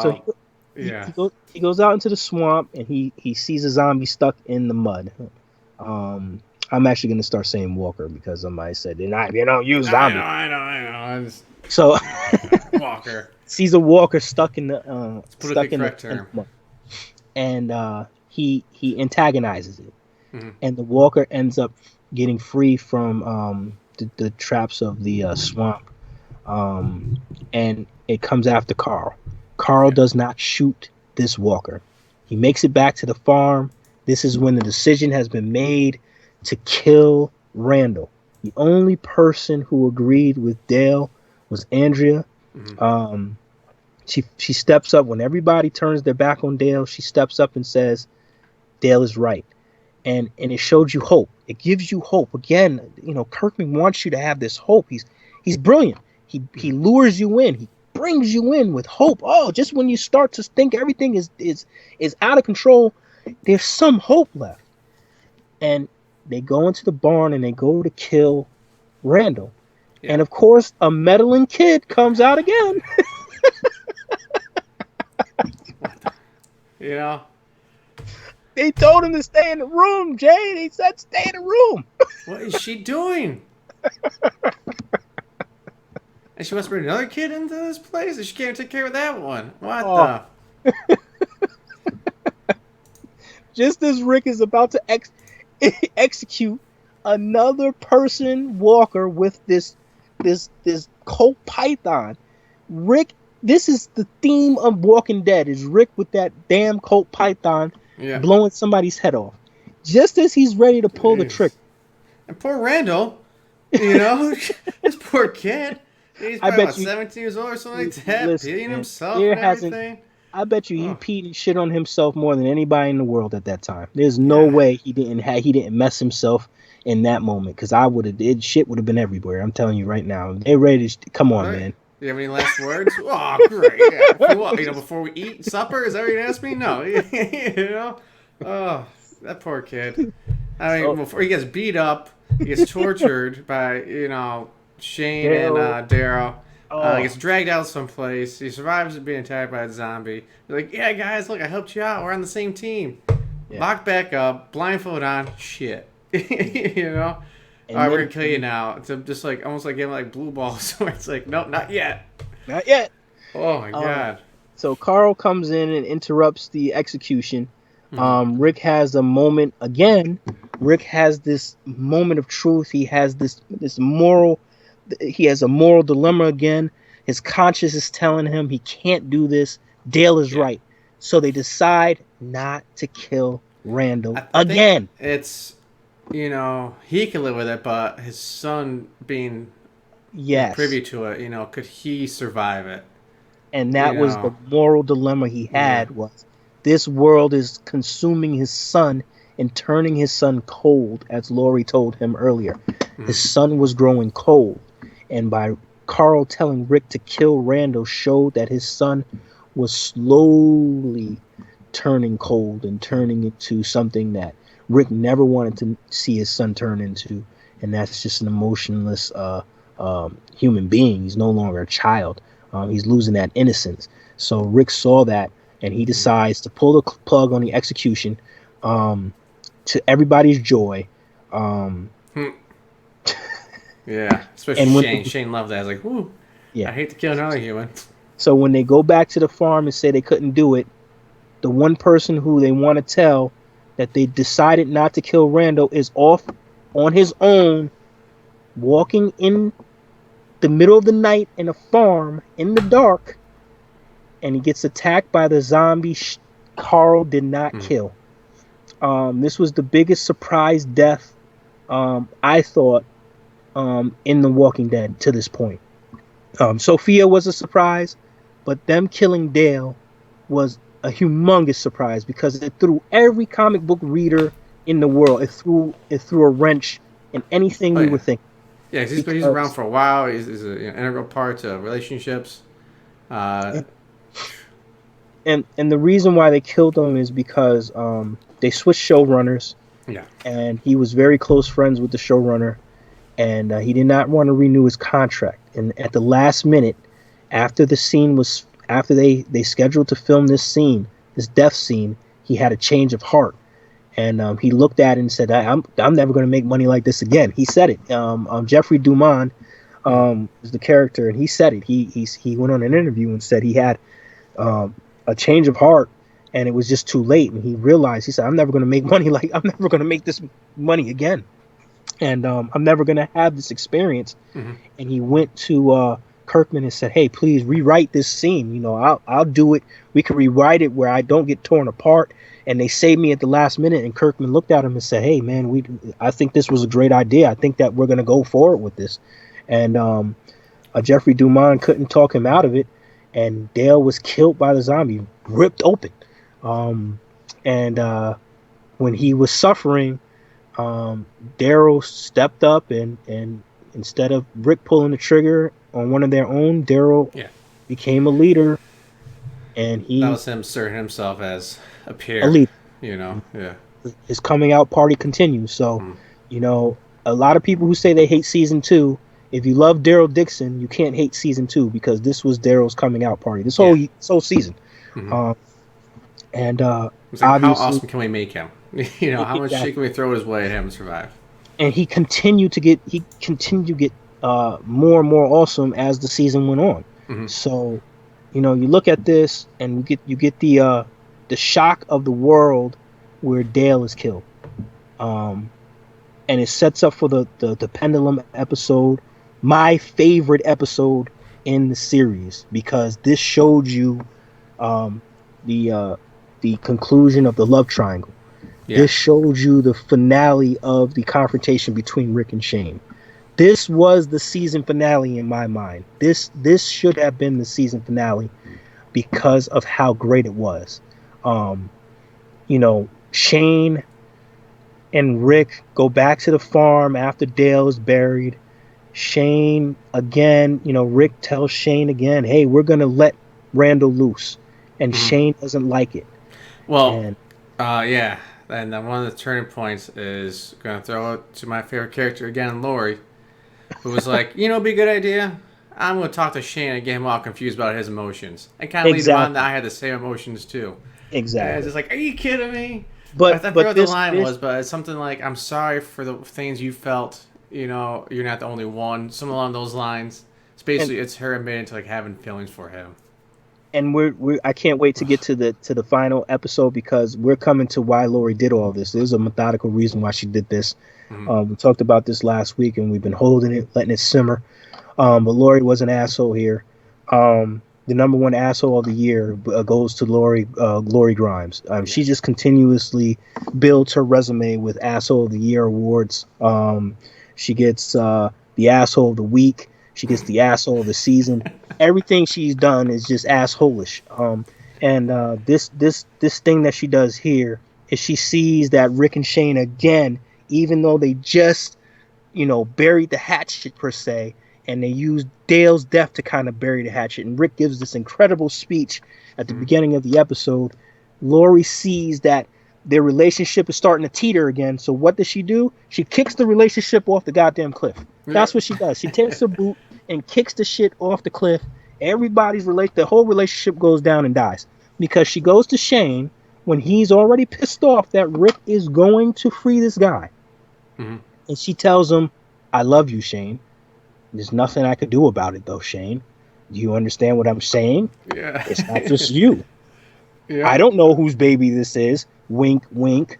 so Uh, yeah. he goes out into the swamp and he sees a zombie stuck in the mud. I'm actually gonna start saying Walker because somebody said they don't use zombie. I know. So Walker. sees a walker stuck in the It's politically stuck in correct in term. the mud, and he antagonizes it, Hmm. and the walker ends up getting free from the traps of the swamp, and it comes after Carl. Carl Yeah. does not shoot this walker. He makes it back to the farm. This is when the decision has been made to kill Randall. The only person who agreed with Dale was Andrea. Hmm. Um, she steps up when everybody turns their back on Dale. She steps up and says, "Dale is right," and it showed you hope. It gives you hope. Again, Kirkman wants you to have this hope. He's brilliant. He lures you in. He brings you in with hope. Oh, just when you start to think everything is out of control, there's some hope left. And they go into the barn and they go to kill Randall. Yeah. And of course, a meddling kid comes out again. You know. They told him to stay in the room, Jay. They said stay in the room. What is she doing? And she wants to bring another kid into this place, and she can't take care of that one. What Oh. the? Just as Rick is about to execute another person walker with this Colt Python, Rick. This is the theme of Walking Dead: is Rick with that damn Colt Python Yeah. blowing somebody's head off. Just as he's ready to pull the Jeez. trick, And poor Randall, this poor kid. He's I probably bet you- 17 years old or something like that, Listen, peeing man, himself there and hasn't- everything. I bet you he Oh. peed and shit on himself more than anybody in the world at that time. There's no Yeah. way he didn't mess himself in that moment, because shit would have been everywhere. I'm telling you right now. They ready to come on, Right. man. Do you have any last words? Oh, great. Yeah. Before we eat supper? Is that what you're asking me? No. Oh, that poor kid. I mean, So- before he gets beat up, he gets tortured by, Shane and Daryl. Oh. He gets dragged out someplace. He survives being attacked by a zombie. They're like, yeah, guys, look, I helped you out. We're on the same team. Yeah. Locked back up, blindfold on. Shit. And All right, we're then- going to kill you now. It's just like, almost like getting like blue balls. Where it's like, nope, not yet. Not yet. Oh, my God. So Carl comes in and interrupts the execution. Mhm. Rick has a moment again. Rick has this moment of truth. He has this moral. He has a moral dilemma again. His conscience is telling him he can't do this. Dale is Yeah. right. So they decide not to kill Randall I think again. It's, he can live with it, but his son being Yes. privy to it, could he survive it? And that was know. the moral dilemma he had, was this world is consuming his son and turning his son cold, as Lori told him earlier. His son was growing cold. And by Carl telling Rick to kill Randall showed that his son was slowly turning cold and turning into something that Rick never wanted to see his son turn into. And that's just an emotionless human being. He's no longer a child. He's losing that innocence. So Rick saw that, and he decides to pull the plug on the execution. To everybody's joy. Um, Hmm. Yeah, especially and when Shane. Shane loved that. I was like, whoo, yeah, I hate to kill another human. so when they go back to the farm and say they couldn't do it, the one person who they want to tell that they decided not to kill Randall is off on his own, walking in the middle of the night in a farm in the dark, and he gets attacked by the zombie Carl did not Mm. kill. This was the biggest surprise death, I thought, in The Walking Dead to this point. Sophia was a surprise, but them killing Dale was a humongous surprise because it threw every comic book reader in the world. It threw a wrench in anything Oh we yeah, were thinking. yeah. He's around Because for a while. He's an integral part to relationships. Uh, and the reason why they killed him is because they switched showrunners, yeah. and he was very close friends with the showrunner, and he did not want to renew his contract. And at the last minute, after they scheduled to film this death scene, he had a change of heart, and he looked at it and said, I'm never going to make money like this again." He said it. Jeffrey Dumond Mm. is the character, and he said it. He went on an interview and said he had um, a change of heart, and it was just too late. And he realized, he said, I'm never going to make this money again, and I'm never going to have this experience. Mm-hmm. And he went to Kirkman and said, "Hey, please rewrite this scene. I'll do it. We can rewrite it where I don't get torn apart." And they saved me at the last minute. And Kirkman looked at him and said, "Hey, man, I think this was a great idea. I think that we're going to go forward with this." And Jeffrey Dumond couldn't talk him out of it. And Dale was killed by the zombie, ripped open. Um, and when he was suffering, Daryl stepped up, and instead of Rick pulling the trigger on one of their own, Daryl Yeah. became a leader, and That he was him asserting himself as a a peer. leader. You know. Yeah. His coming out party continues. So, Mm. you know, a lot of people who say they hate season two, if you love Daryl Dixon, you can't hate season two because this was Daryl's coming out party. Yeah. This whole season, Mm-hmm. um, and It's like, how obviously, awesome can we make him? You know, how much shit exactly. can we throw his way to have him survive? And he continued to get more and more awesome as the season went on. Mm-hmm. So, you look at this and you get the shock of the world where Dale is killed, and it sets up for the Pendulum episode, my favorite episode in the series, because this showed you um, the conclusion of the love triangle. Yeah. This showed you the finale of the confrontation between Rick and Shane. This was the season finale in my mind. This should have been the season finale because of how great it was. Shane and Rick go back to the farm after Dale is buried. Shane again, Rick tells Shane again, "Hey, we're gonna let Randall loose," and Mm-hmm. Shane doesn't like it. Well, And yeah. And then one of the turning points is going to throw it to my favorite character again, Lori, who was like, it'd be a good idea. I'm going to talk to Shane and get him all confused about his emotions. And kind of lead him on that exactly, I had the same emotions too. And it's exactly. just like, are you kidding me? I But forgot but what the this line this was, but it's something like, I'm sorry for the things you felt. You're not the only one. Something along those lines. It's and basically, it's her admitting to like having feelings for him. and we're I can't wait to get to the final episode because we're coming to why Lori did all this. There's a methodical reason why she did this. Mm-hmm. We talked about this last week, and we've been holding it, letting it simmer. But Lori was an asshole here. The number one asshole of the year goes to Lori Grimes. Yeah. She just continuously builds her resume with asshole of the year awards. She gets the asshole of the week. She gets the asshole of the season. Everything she's done is just assholish. And this thing that she does here is she sees that Rick and Shane again, even though they just buried the hatchet per se, and they used Dale's death to kind of bury the hatchet. And Rick gives this incredible speech at the Mm-hmm. beginning of the episode. Lori sees that their relationship is starting to teeter again. So what does she do? She kicks the relationship off the goddamn cliff. That's Yep. what she does. She takes her boot and kicks the shit off the cliff. The whole relationship goes down and dies because she goes to Shane when he's already pissed off that Rick is going to free this guy. Mm-hmm. And she tells him, I love you, Shane. There's nothing I could do about it, though, Shane. Do you understand what I'm saying? Yeah. It's not just you. I Yep. don't know whose baby this is. Wink, wink.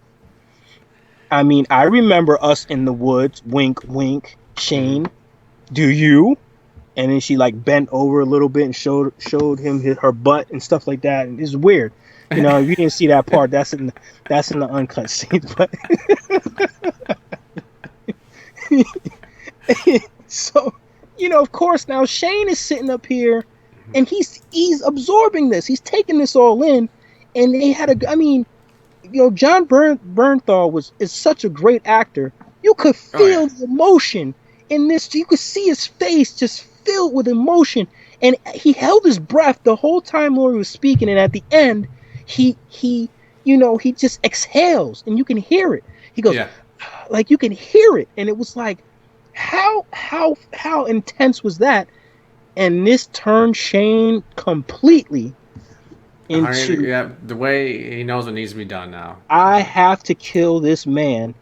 I mean, I remember us in the woods. Wink, wink. Shane, do you? And then she like bent over a little bit and showed him her butt and stuff like that. And it's weird. You know, if you didn't see that part, that's in the uncut scenes. But so, you know, of course, now Shane is sitting up here, and he's absorbing this. He's taking this all in, and they had a. I mean, you know, John Bernthal is such a great actor. You could feel the emotion in this. You could see his face just filled with emotion, and he held his breath the whole time Laurie was speaking. And at the end, he you know, he just exhales, and you can hear it. He goes, like you can hear it, and it was like, how intense was that? And this turned Shane completely into the way he knows what needs to be done now. I have to kill this man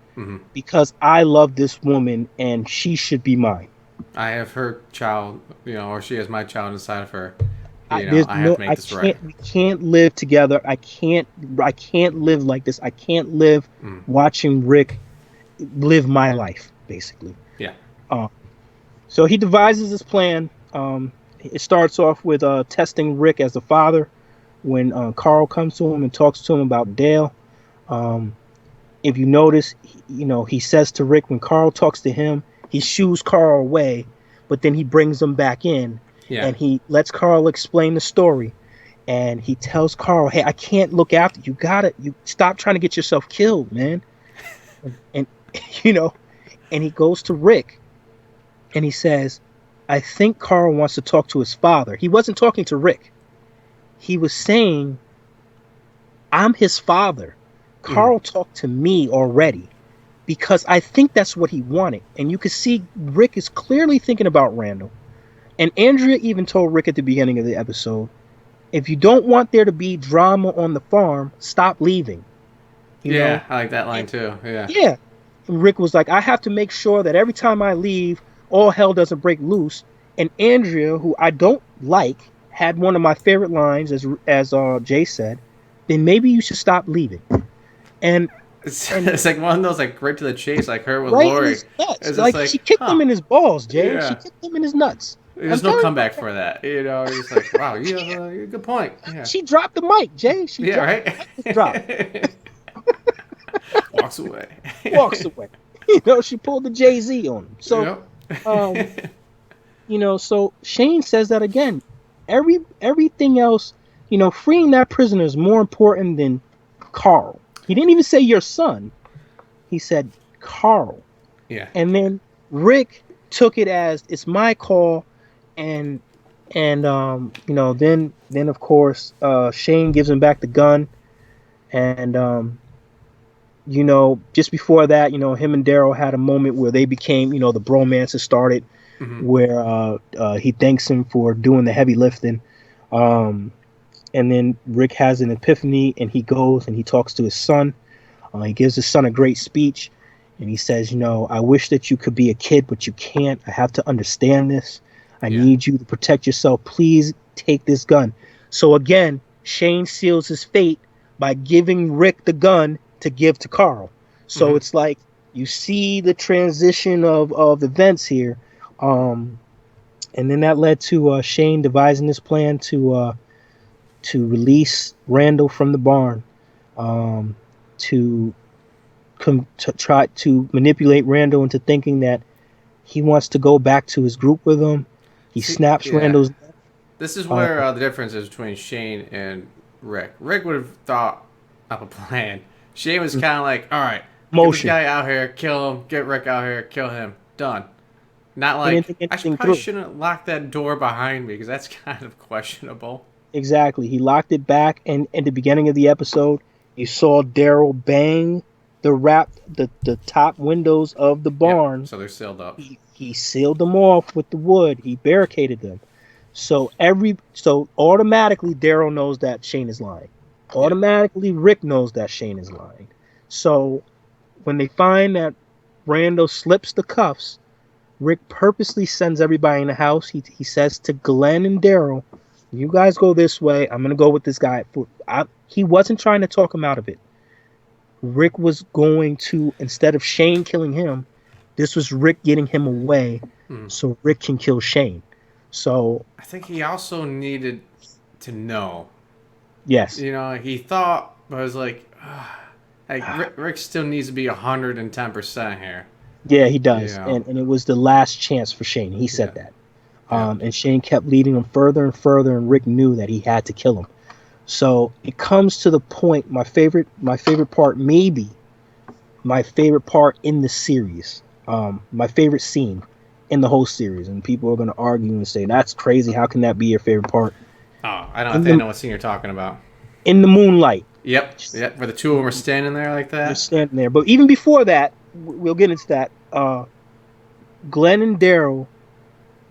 because I love this woman and she should be mine. I have her child, you know, or she has my child inside of her. You know, I have to make this right. We can't live together. I can't live like this. I can't live watching Rick live my life, basically. Yeah. So he devises this plan. It starts off with testing Rick as the father. When Carl comes to him and talks to him about Dale, if you notice, you know, he says to Rick, when Carl talks to him, he shoos Carl away, but then he brings him back in, and he lets Carl explain the story, and he tells Carl, hey, I can't look after you. You stop trying to get yourself killed, man. and you know, and he goes to Rick, and he says, I think Carl wants to talk to his father. He wasn't talking to Rick. He was saying, I'm his father. Carl talked to me already because I think that's what he wanted. And you can see Rick is clearly thinking about Randall. And Andrea even told Rick at the beginning of the episode, if you don't want there to be drama on the farm, stop leaving. You know? I like that line too. Yeah. Yeah. And Rick was like, I have to make sure that every time I leave, all hell doesn't break loose. And Andrea, who I don't like, had one of my favorite lines, as Jay said, then maybe you should stop leaving. And it's like one of those like right to the chase, like her with right Lori. in his nuts. Like she kicked him in his balls, Jay. Yeah. She kicked him in his nuts. There's no comeback for that. You know, it's like, wow, you have a good point. Yeah. She dropped the mic, Jay. Right? Walks away. Walks away. You know, she pulled the Jay-Z on him. So, you know, so Shane says that again. Everything else, you know, freeing that prisoner is more important than Carl. He didn't even say your son. He said Carl. Yeah. And then Rick took it as it's my call, and you know, then of course Shane gives him back the gun, and you know, just before that, you know, him and Daryl had a moment where they became, you know, the bromance has started. Where he thanks him for doing the heavy lifting. And then Rick has an epiphany, and he goes and he talks to his son. He gives his son a great speech, and he says, you know, I wish that you could be a kid, but you can't. I have to understand this. I need you to protect yourself. Please take this gun. So again, Shane seals his fate by giving Rick the gun to give to Carl. So it's like you see the transition of events here. And then that led to Shane devising this plan to release Randall from the barn, to try to manipulate Randall into thinking that he wants to go back to his group with him. He snaps Randall's. This is where the difference is between Shane and Rick. Rick would have thought of a plan. Shane was kind of like, all right, get this guy out here, kill him. Get Rick out here, kill him. Done. Not like, I probably shouldn't lock that door behind me because that's kind of questionable. Exactly. He locked it back, and at the beginning of the episode, you saw Daryl bang the top windows of the barn. So they're sealed up. He sealed them off with the wood. He barricaded them. So automatically Daryl knows that Shane is lying. Yeah. Automatically, Rick knows that Shane is lying. So when they find that Randall slips the cuffs, Rick purposely sends everybody in the house. He says to Glenn and Daryl, "You guys go this way. I'm gonna go with this guy." He wasn't trying to talk him out of it. Rick was going to, instead of Shane killing him, this was Rick getting him away Hmm. so Rick can kill Shane. So, I think he also needed to know. yes. He thought, but I was like Rick still needs to be 110% here. Yeah, he You does. know. And it was the last chance for Shane. He Yeah. said that. Yeah. And Shane kept leading him further and further, and Rick knew that he had to kill him. So it comes to the point, my favorite part, maybe my favorite part in the series, my favorite scene in the whole series, and people are going to argue and say that's crazy. How can that be your favorite part? Oh, I don't In think I the know what scene you're talking about. in the moonlight, Yep. Yep. Where the two of them are standing there like they're that. standing there. But even before that, we'll get into that. Glenn and Daryl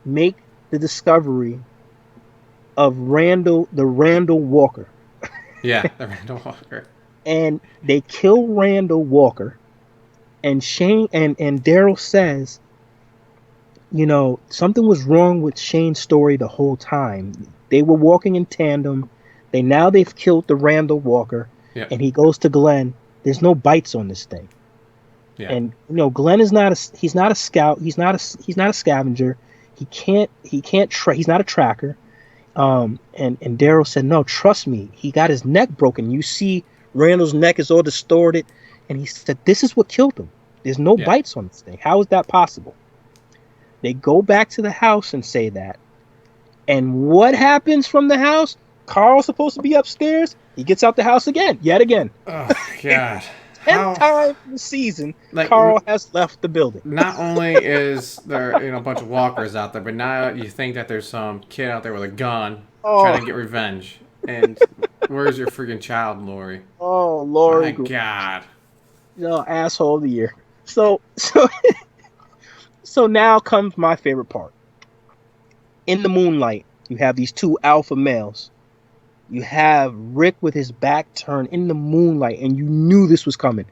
make the discovery of the Randall Walker, Yeah. The Randall Walker. and they kill Randall Walker. And Shane and Daryl says, something was wrong with Shane's story the whole time. They were walking in tandem. They've killed the Randall Walker, Yep. and he goes to Glenn. There's no bites on this thing. Yeah. And Glenn is he's not a scout. He's not a scavenger. He's not a tracker. And Daryl said, no, trust me. He got his neck broken. You see Randall's neck is all distorted. And he said, this is what killed him. There's no Yeah. bites on this thing. How is that possible? They go back to the house and say that. And what happens from the house? Carl's supposed to be upstairs. He gets out the house yet again. Oh God. 10th time in the season, Like, Carl has left the building. not only is there a bunch of walkers out there, but now you think that there's some kid out there with a gun trying to get revenge. And where's your freaking child, Lori? Oh, Lori. My God. Asshole of the year. So now comes my favorite part. In the moonlight, you have these two alpha males. You have Rick with his back turned in the moonlight, and you knew this was coming.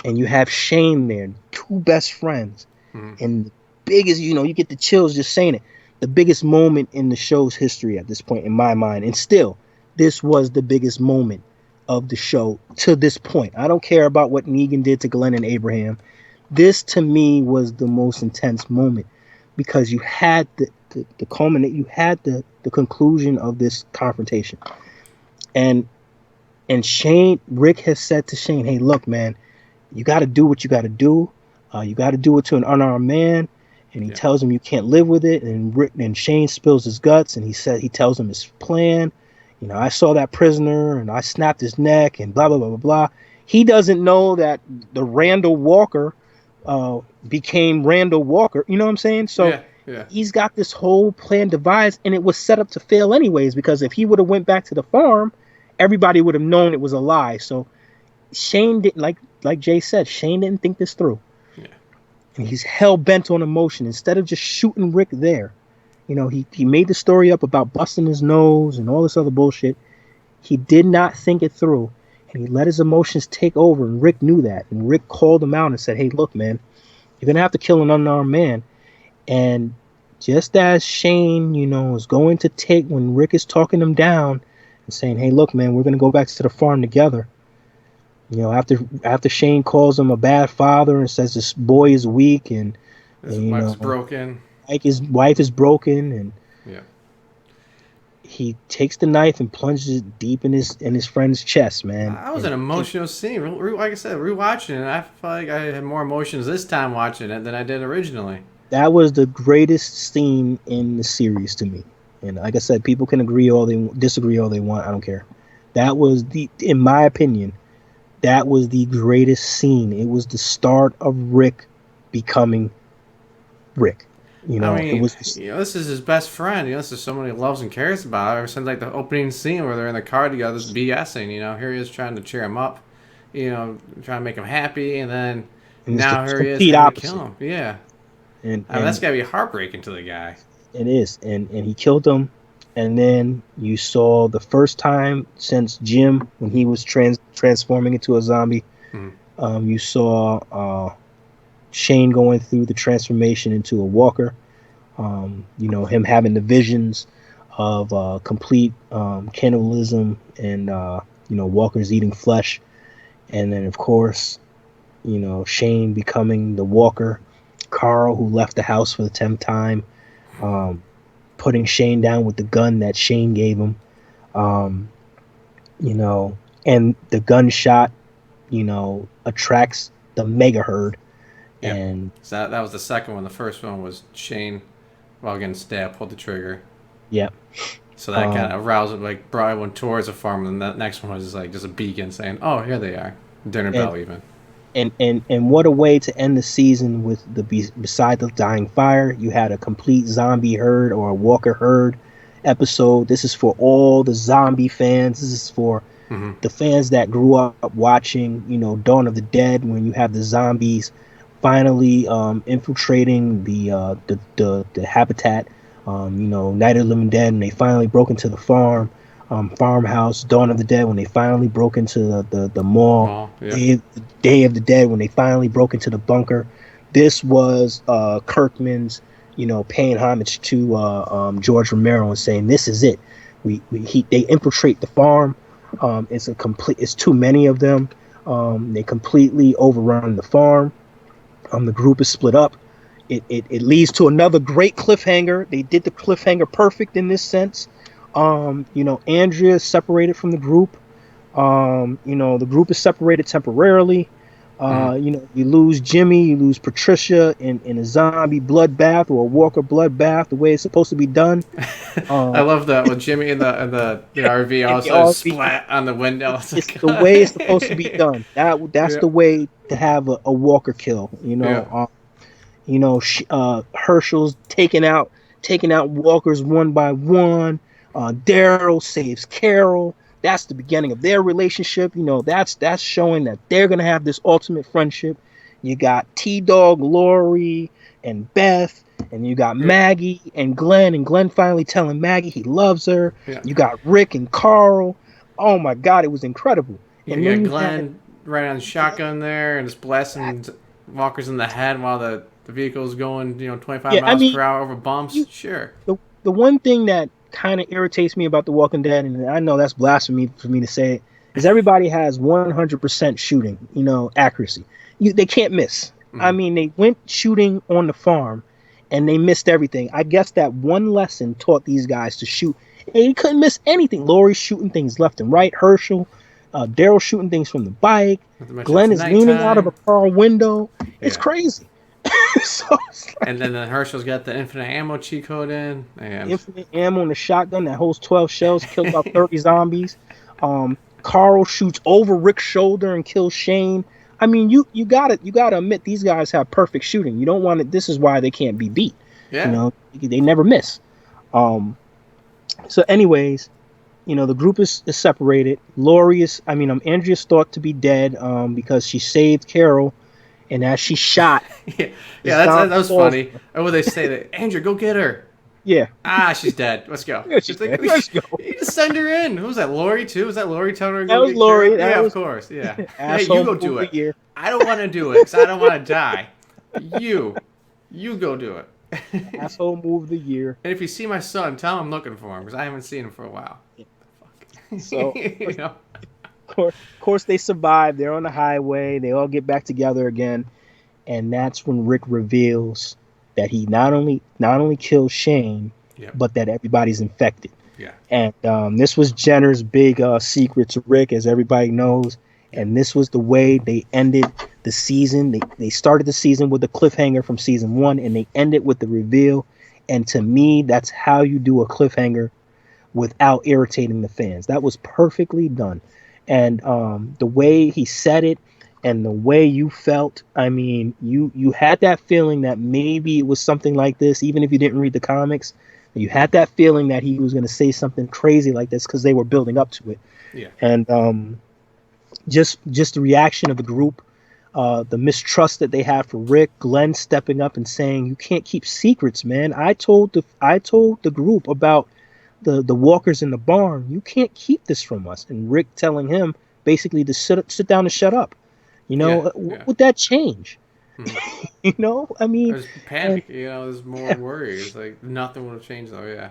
And you have Shane there, two best friends. Mhm. And the biggest, you get the chills just saying it. The biggest moment in the show's history at this point, in my mind. And still, this was the biggest moment of the show to this point. I don't care about what Negan did to Glenn and Abraham. This, to me, was the most intense moment because you had the culminate, you had the conclusion of this confrontation. And Rick has said to Shane, hey, look, man, you got to do what you got to do. You got to do it to an unarmed man. And he tells him you can't live with it. And Shane spills his guts, and he tells him his plan. I saw that prisoner, and I snapped his neck, and blah, blah, blah, blah, blah. He doesn't know that the Randall Walker became Randall Walker. You know what I'm saying? So he's got this whole plan devised, and it was set up to fail anyways, because if he would have went back to the farm, everybody would have known it was a lie. So Shane didn't, like Jay said, Shane didn't think this through. Yeah. And he's hell bent on emotion. Instead of just shooting Rick there, he made the story up about busting his nose and all this other bullshit. He did not think it through, and he let his emotions take over, and Rick knew that. And Rick called him out and said, hey, look, man, you're going to have to kill an unarmed man. And just as Shane, is going to take, when Rick is talking him down and saying, hey, look, man, we're going to go back to the farm together. After Shane calls him a bad father and says this boy is weak and his wife's broken. Like his wife is broken, and he takes the knife and plunges it deep in his friend's chest, man. That was an emotional scene. Like I said, rewatching it, I felt like I had more emotions this time watching it than I did originally. That was the greatest scene in the series to me. And like I said, people can disagree all they want. I don't care. That was in my opinion, that was the greatest scene. It was the start of Rick becoming Rick. It was. This is his best friend. This is someone he loves and cares about. Ever since the opening scene where they're in the car together, just BSing. Here he is trying to cheer him up. Trying to make him happy, and then now here he is trying to kill him. Yeah. And that's gotta be heartbreaking to the guy. It is, and he killed him, And then you saw the first time since Jim, when he was transforming into a zombie. Mhm. You saw Shane going through the transformation into a walker. Him having the visions of complete cannibalism and walkers eating flesh. And then, of course, Shane becoming the walker. Carl, who left the house for the 10th time, um, putting Shane down with the gun that Shane gave him. Um, and the gunshot, attracts the mega herd. Yep. And So that was the second one. The first one was Shane, while getting stabbed, pulled the trigger. yeah, So that kind of aroused it, like brought everyone towards the farm. And that next one was just like just a beacon saying, "Oh, here they are." Dinner and bell even. and what a way to end the season with beside the dying fire. You had a complete zombie herd or a walker herd episode. This is for all the zombie fans. This is for Mm-hmm. the fans that grew up watching, Dawn of the Dead, when you have the zombies finally infiltrating the habitat. Night of the Living Dead, and they finally broke into the farmhouse. Dawn of the Dead, when they finally broke into the mall. Mall. Yeah. Day of the Dead, when they finally broke into the bunker. This was Kirkman's, paying homage to George Romero and saying, "This is it. They infiltrate the farm. It's too many of them. They completely overrun the farm. The group is split up. It leads to another great cliffhanger. They did the cliffhanger perfect in this sense. Andrea is separated from the group. The group is separated temporarily. You lose Jimmy, you lose Patricia in a zombie bloodbath or a walker bloodbath, the way it's supposed to be done. I love that with Jimmy in the RV also splat on the window. It's the way it's supposed to be done. That's the way to have a walker kill. Herschel's taking out walkers one by one. Daryl saves Carol. That's the beginning of their relationship. That's showing that they're gonna have this ultimate friendship. You got T-Dog, Lori, and Beth, and you got Maggie and Glenn finally telling Maggie he loves her. Yeah. You got Rick and Carl. Oh my God, it was incredible. And you got Glenn right on shotgun there and just blasting walkers in the head while the vehicle's going 25 miles per hour over bumps. Sure. The one thing that kind of irritates me about The Walking Dead, and I know that's blasphemy for me to say it, is everybody has 100% shooting, accuracy. They can't miss. Mm-hmm. I mean, they went shooting on the farm and they missed everything. I guess that one lesson taught these guys to shoot. They couldn't miss anything. Lori's shooting things left and right. Herschel, Daryl shooting things from the bike. Glenn is leaning out of a car window. It's crazy. And then Herschel's got the infinite ammo cheat code in. And infinite ammo in the shotgun that holds 12 shells, kills about 30 zombies. Carl shoots over Rick's shoulder and kills Shane. I mean, you gotta admit these guys have perfect shooting. You don't want it. This is why they can't be beat. Yeah. They never miss. So anyways, the group is separated. Andrea's thought to be dead because she saved Carol. And as she shot, that was funny. Or would they say that, Andrew, go get her? Yeah. She's dead. Let's go. She's dead. Let's go. You just send her in. Who was that? Lori too? Was that Lori telling her? That was Lori. Of course. Yeah. Hey, you go do it. I don't want to do it because I don't want to die. You go do it. Asshole move of the year. And if you see my son, tell him I'm looking for him because I haven't seen him for a while. Yeah. So. Of course, they survive. They're on the highway. They all get back together again, and that's when Rick reveals that he not only kills Shane, but that everybody's infected. Yeah. And this was Jenner's big secret to Rick, as everybody knows. And this was the way they ended the season. They started the season with a cliffhanger from season 1, and they ended with the reveal. And to me, that's how you do a cliffhanger without irritating the fans. That was perfectly done. And the way he said it and the way you felt, I mean, you had that feeling that maybe it was something like this, even if you didn't read the comics. You had that feeling that he was going to say something crazy like this because they were building up to it. Yeah. And just the reaction of the group, the mistrust that they had for Rick, Glenn stepping up and saying, "You can't keep secrets, man. I told the group about the walkers in the barn. You can't keep this from us. And Rick telling him basically to sit down and shut up. Yeah, What yeah. would that change? Mhm. I mean, There's and panic. There's more yeah, worries. Like nothing would have changed though. Yeah.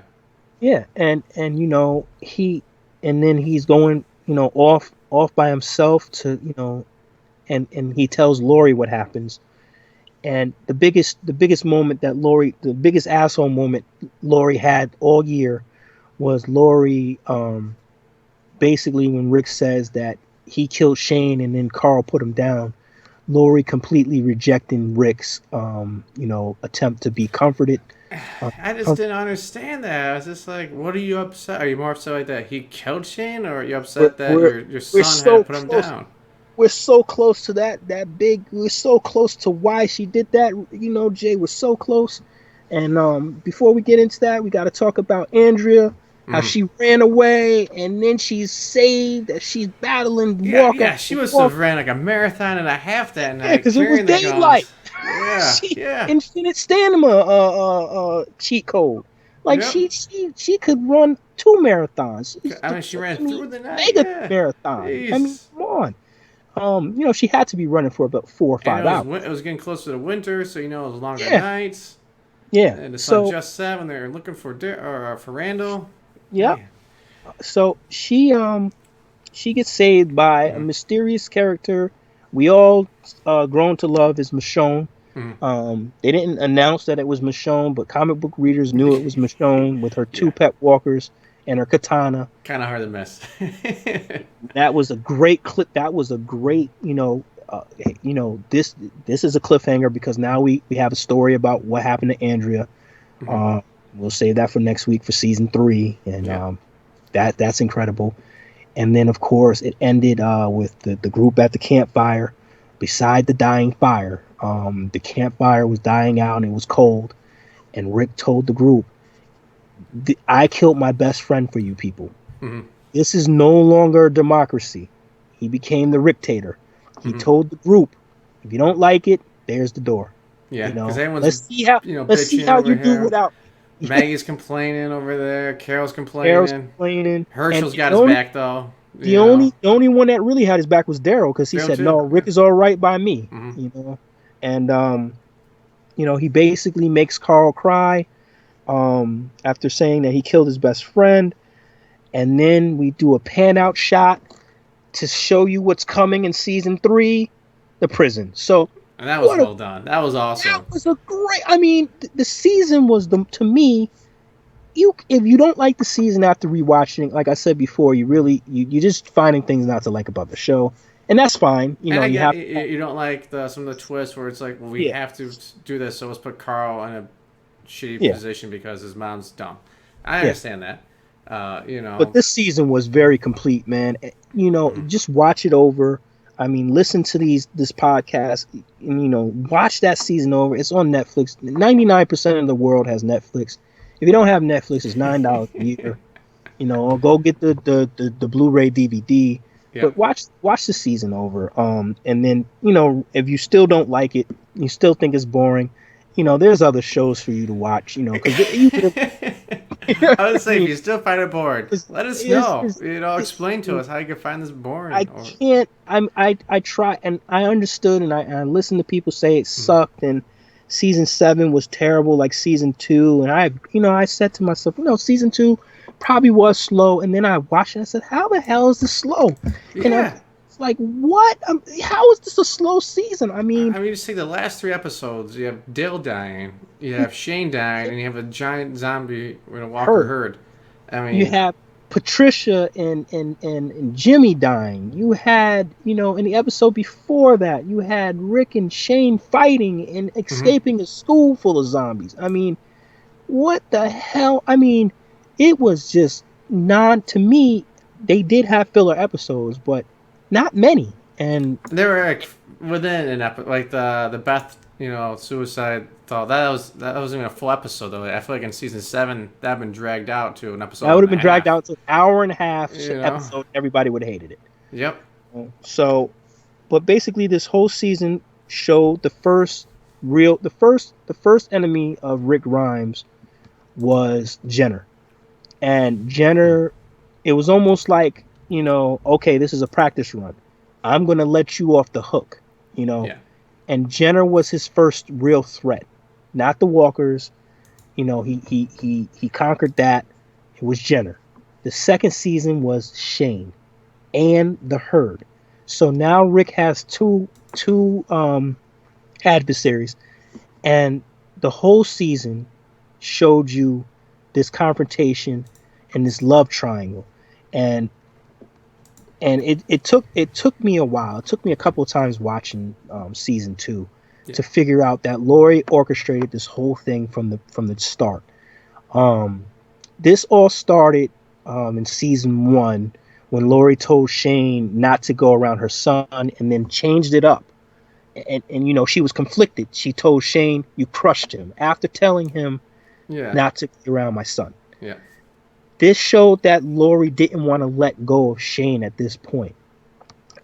yeah, and and then he's going, off by himself to, and he tells Lori what happens. And the biggest moment that Lori, the biggest asshole moment Lori had all year was Lori, basically when Rick says that he killed Shane and then Carl put him down. Lori completely rejecting Rick's, attempt to be comforted. Uh, I just com- didn't understand that. I was just like, what are you upset? Are you more upset like that he killed Shane, or are you we're, upset that we're your we're son had to so put him close. down? We're so close to that big. We're so close to why she did that. Jay, we're so close. And before we get into that, we got to talk about Andrea, how Mm. she ran away and then she's saved. That she's battling Yeah, walk yeah. after She must walk. have ran like a marathon and a half that Yeah, night because it was carrying the daylight. guns. Yeah, She yeah. infinite stamina cheat code. Like Yep. she could run 2 marathons. I mean, she ran I mean, through the night. mega Yeah. marathon. I mean, Jeez. come on. She had to be running for about four or And five hours. it was getting closer to winter, so it was longer Yeah, nights. yeah. And the sun So just set when they were looking for Randall. yeah. Damn. So she gets saved by a Mm-hmm. mysterious character we all grown to love is Michonne. Mm-hmm. They didn't announce that it was Michonne, but comic book readers knew it was Michonne with her two Yeah. pet walkers and her katana. Kind of hard to miss. That was a great clip. That was a great, this is a cliffhanger because now we have a story about what happened to Andrea. Mm-hmm. Uh, we'll save that for next week for season 3, and Yeah. that's incredible. And then of course it ended with the group at the campfire, beside the dying fire. The campfire was dying out and it was cold, and Rick told the group, "I killed my best friend for you people. Mm-hmm. This is no longer a democracy." He became the Rictator. He Mm-hmm. told the group, "If you don't like it, there's the door. Yeah, because everyone's Let's see how bitching over you do here. without me." Maggie's complaining over there. Carol's Carol's complaining. complaining, and Herschel's got his back though. the only one that really had his back was Daryl, because he Daryl said, too. "No, Rick is all right by me." Mm-hmm. And he basically makes Carl cry, after saying that he killed his best friend, and then we do a pan out shot to show you what's coming in season 3, the prison. So And that was what a well done. That was that awesome. was a great. I mean, the season was to me. If you don't like the season after rewatching, like I said before, you're just finding things not to like about the show, and that's fine. And I You get have you don't like some of the twists where it's like, well, we yeah, have to do this, so let's put Carl in a shitty yeah, position because his mom's dumb. I yeah. understand that. But this season was very complete, man. Mhm. Just watch it over. I mean, listen to this podcast, and watch that season over. It's on Netflix. 99% of the world has Netflix. If you don't have Netflix, it's $9 a year. Or go get the Blu-ray DVD. Yep. But watch the season over. And then if you still don't like it, you still think it's boring. There's other shows for you to watch. Because you could have. I would I say if mean, you still find it bored, it's, let us it's, know. it's, Explain to it, us how you can find this I boring. Or can't. I try, and I understood, and I listened to people say it Mhm. sucked, and season 7 was terrible, like season 2, and I said to myself, season 2 probably was slow, and then I watched it and I said, how the hell is this slow? And Yeah. it's like, what? How is this a slow season? I mean, I mean, just take the last 3 episodes. You have Dale dying, you have Shane dying, and you have a giant zombie with a walker hurt. herd. I You mean, have Patricia and Jimmy dying. You had, in the episode before that, you had Rick and Shane fighting and mhm. escaping a school full of zombies. I mean, what the hell? I mean, it was just to me, they did have filler episodes, but not many. And They were like within an episode, like the Beth, suicide thought that wasn't even a full episode though. I feel like in season 7 that had been dragged out to an that episode would and have a been dragged half. out to an hour and a half You know. episode. Everybody would have hated it. Yep. So, but basically, this whole season showed the first enemy of Rick Grimes was Jenner. And Mm. Jenner, it was almost like, okay, this is a practice run. I'm going to let you off the hook, you know. Yeah. And Jenner was his first real threat, not the Walkers. He conquered that. It was Jenner. The second season was Shane and the Herd. So now Rick has two adversaries, and the whole season showed you this confrontation and this love triangle. And it took me a while. It took me a couple of times watching season two Yeah. to figure out that Lori orchestrated this whole thing from the start. Um, this all started in season one when Lori told Shane not to go around her son, and then changed it up. And she was conflicted. She told Shane, "You crushed him," after telling him Yeah. not to be around my son. Yeah. This showed that Lori didn't want to let go of Shane at this point.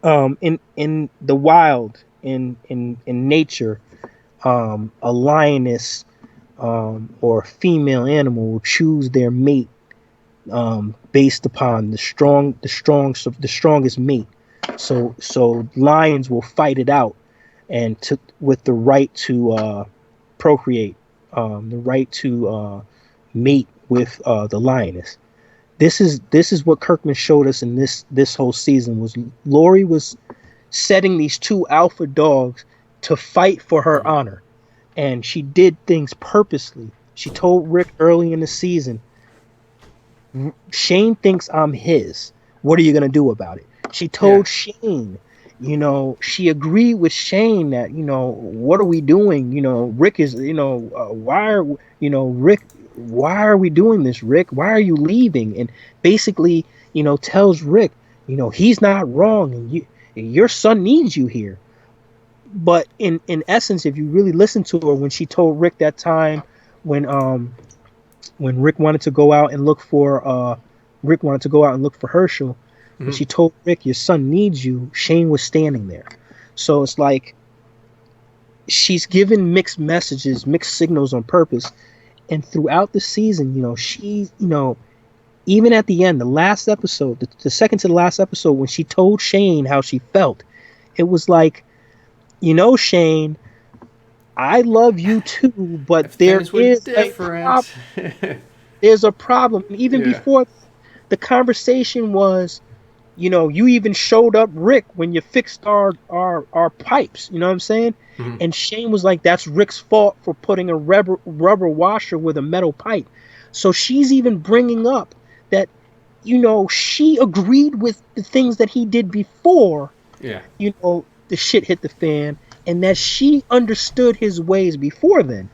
In the wild, in nature, a lioness or female animal will choose their mate based upon the strongest mate. So lions will fight it out, and with the right to procreate, the right to mate with the lioness. This is what Kirkman showed us in this whole season. Was Lori was setting these two alpha dogs to fight for her Mm. honor, and she did things purposely. She told Rick early in the season, Shane thinks I'm his. What are you going to do about it? She Yeah. told Shane, she agreed with Shane that, what are we doing? Rick is, Rick, why are we doing this, Rick? Why are you leaving? And basically, tells Rick, he's not wrong, and your son needs you here. But in essence, if you really listen to her, when she told Rick that time when um when Rick wanted to go out and look for Herschel, when Mm-hmm. she told Rick, "Your son needs you," Shane was standing there. So it's like she's given mixed messages, mixed signals on purpose. And throughout the season, even at the end, the last episode, the second to the last episode, when she told Shane how she felt, it was like, Shane, I love you too, but If things were different. there's a problem. And even Yeah. before, the conversation was, you even showed up, Rick, when you fixed our pipes. You know what I'm saying? Mm-hmm. And Shane was like, "That's Rick's fault for putting a rubber washer with a metal pipe." So she's even bringing up that, she agreed with the things that he did before, Yeah. the shit hit the fan, and that she understood his ways before then.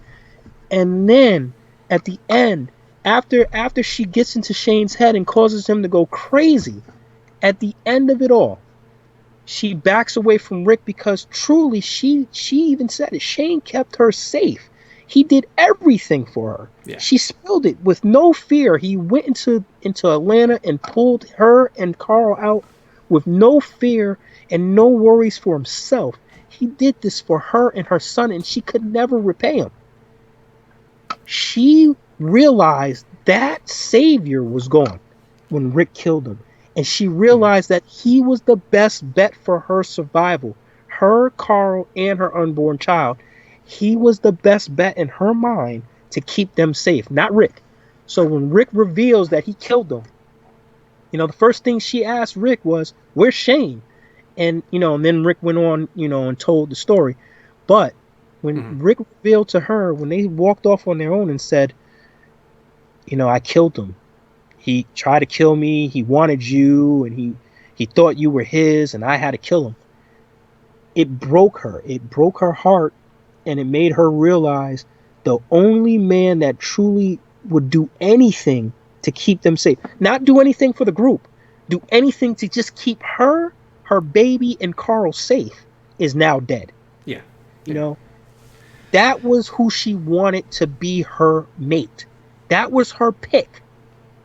And then at the end, after she gets into Shane's head and causes him to go crazy, at the end of it all, she backs away from Rick because truly she even said it. Shane kept her safe. He did everything for her. Yeah. She spilled it with no fear. He went into Atlanta and pulled her and Carl out with no fear and no worries for himself. He did this for her and her son, and she could never repay him. She realized that savior was gone when Rick killed him. And she Mm-hmm. realized that he was the best bet for her survival. Her, Carl, and her unborn child. He was the best bet in her mind to keep them safe, not Rick. So when Rick reveals that he killed them, the first thing she asked Rick was, "Where's Shane?" And then Rick went on, and told the story. But when Mm-hmm. Rick revealed to her, when they walked off on their own and said, "I killed him. He tried to kill me. He wanted you, and he thought you were his, and I had to kill him." It broke her. It broke her heart, and it made her realize the only man that truly would do anything to keep them safe, not do anything for the group, do anything to just keep her baby, and Carl safe, is now dead. Yeah. You Yeah. know, that was who she wanted to be her mate. That was her pick.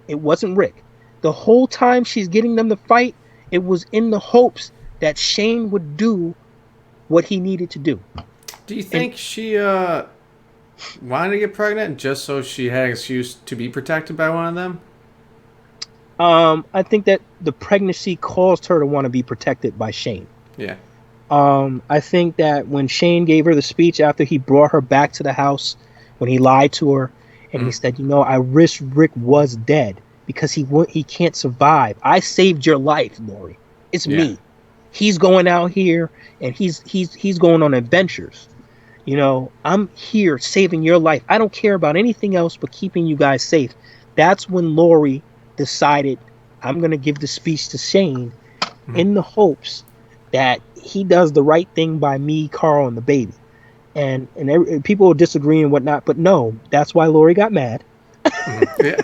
It wasn't Rick. The whole time she's getting them to fight, it was in the hopes that Shane would do what he needed to do. Do you And think she wanted to get pregnant just so she had an excuse to be protected by one of them? I think that the pregnancy caused her to want to be protected by Shane. Yeah. I think that when Shane gave her the speech after he brought her back to the house, when he lied to her, and he said, I wish Rick was dead because he can't survive. I saved your life, Lori. It's me. He's going out here and he's going on adventures. I'm here saving your life. I don't care about anything else but keeping you guys safe. That's when Lori decided, I'm going to give the speech to Shane in the hopes that he does the right thing by me, Carl, and the baby. And people will disagree and whatnot, but no, that's why Lori got mad. Yeah.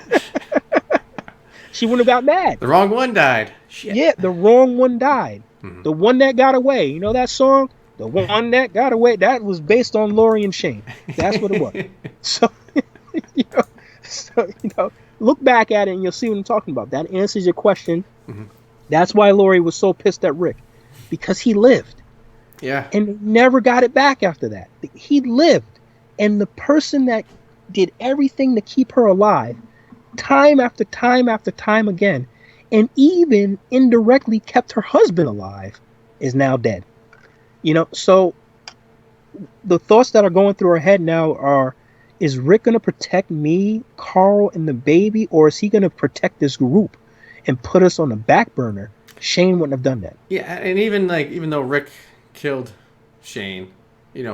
She wouldn't have got mad. The wrong one died. Shit. Yeah, the wrong one died. The one that got away. You know that song? The one that got away. That was based on Lori and Shane. That's what it was. So, look back at it and you'll see what I'm talking about. That answers your question. That's why Lori was so pissed at Rick, because he lived. Yeah. And never got it back after that. He lived. And the person that did everything to keep her alive, time after time after time again, and even indirectly kept her husband alive, is now dead. So the thoughts that are going through her head now are, is Rick going to protect me, Carl, and the baby, or is he going to protect this group and put us on the back burner? Shane wouldn't have done that. Yeah, and even though Rick killed Shane,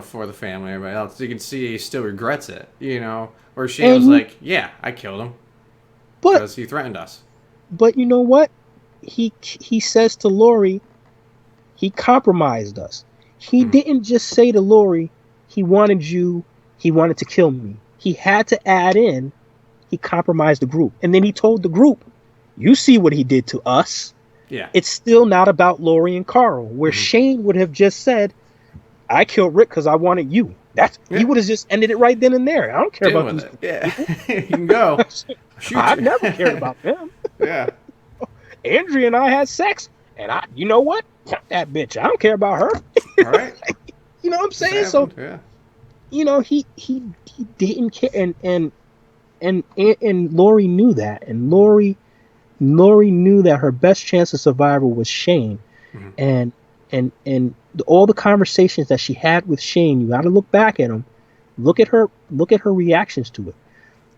for the family and everybody else, you can see he still regrets it, Or Shane was like, yeah, I killed him because he threatened us. But you know what? He says to Lori, he compromised us. He didn't just say to Lori, he wanted to kill me. He had to add in, he compromised the group. And then he told the group, you see what he did to us. Yeah. It's still not about Lori and Carl, where Shane would have just said, I killed Rick because I wanted you. He would have just ended it right then and there. I don't care about these. Yeah. You can go. I've never cared about them. Yeah. Andrea and I had sex, and you know what? That bitch. I don't care about her. All right. You know what I'm saying? So, he didn't care, and Lori knew that, and Lori knew that her best chance of survival was Shane, and all the conversations that she had with Shane, you got to look back at them, look at her reactions to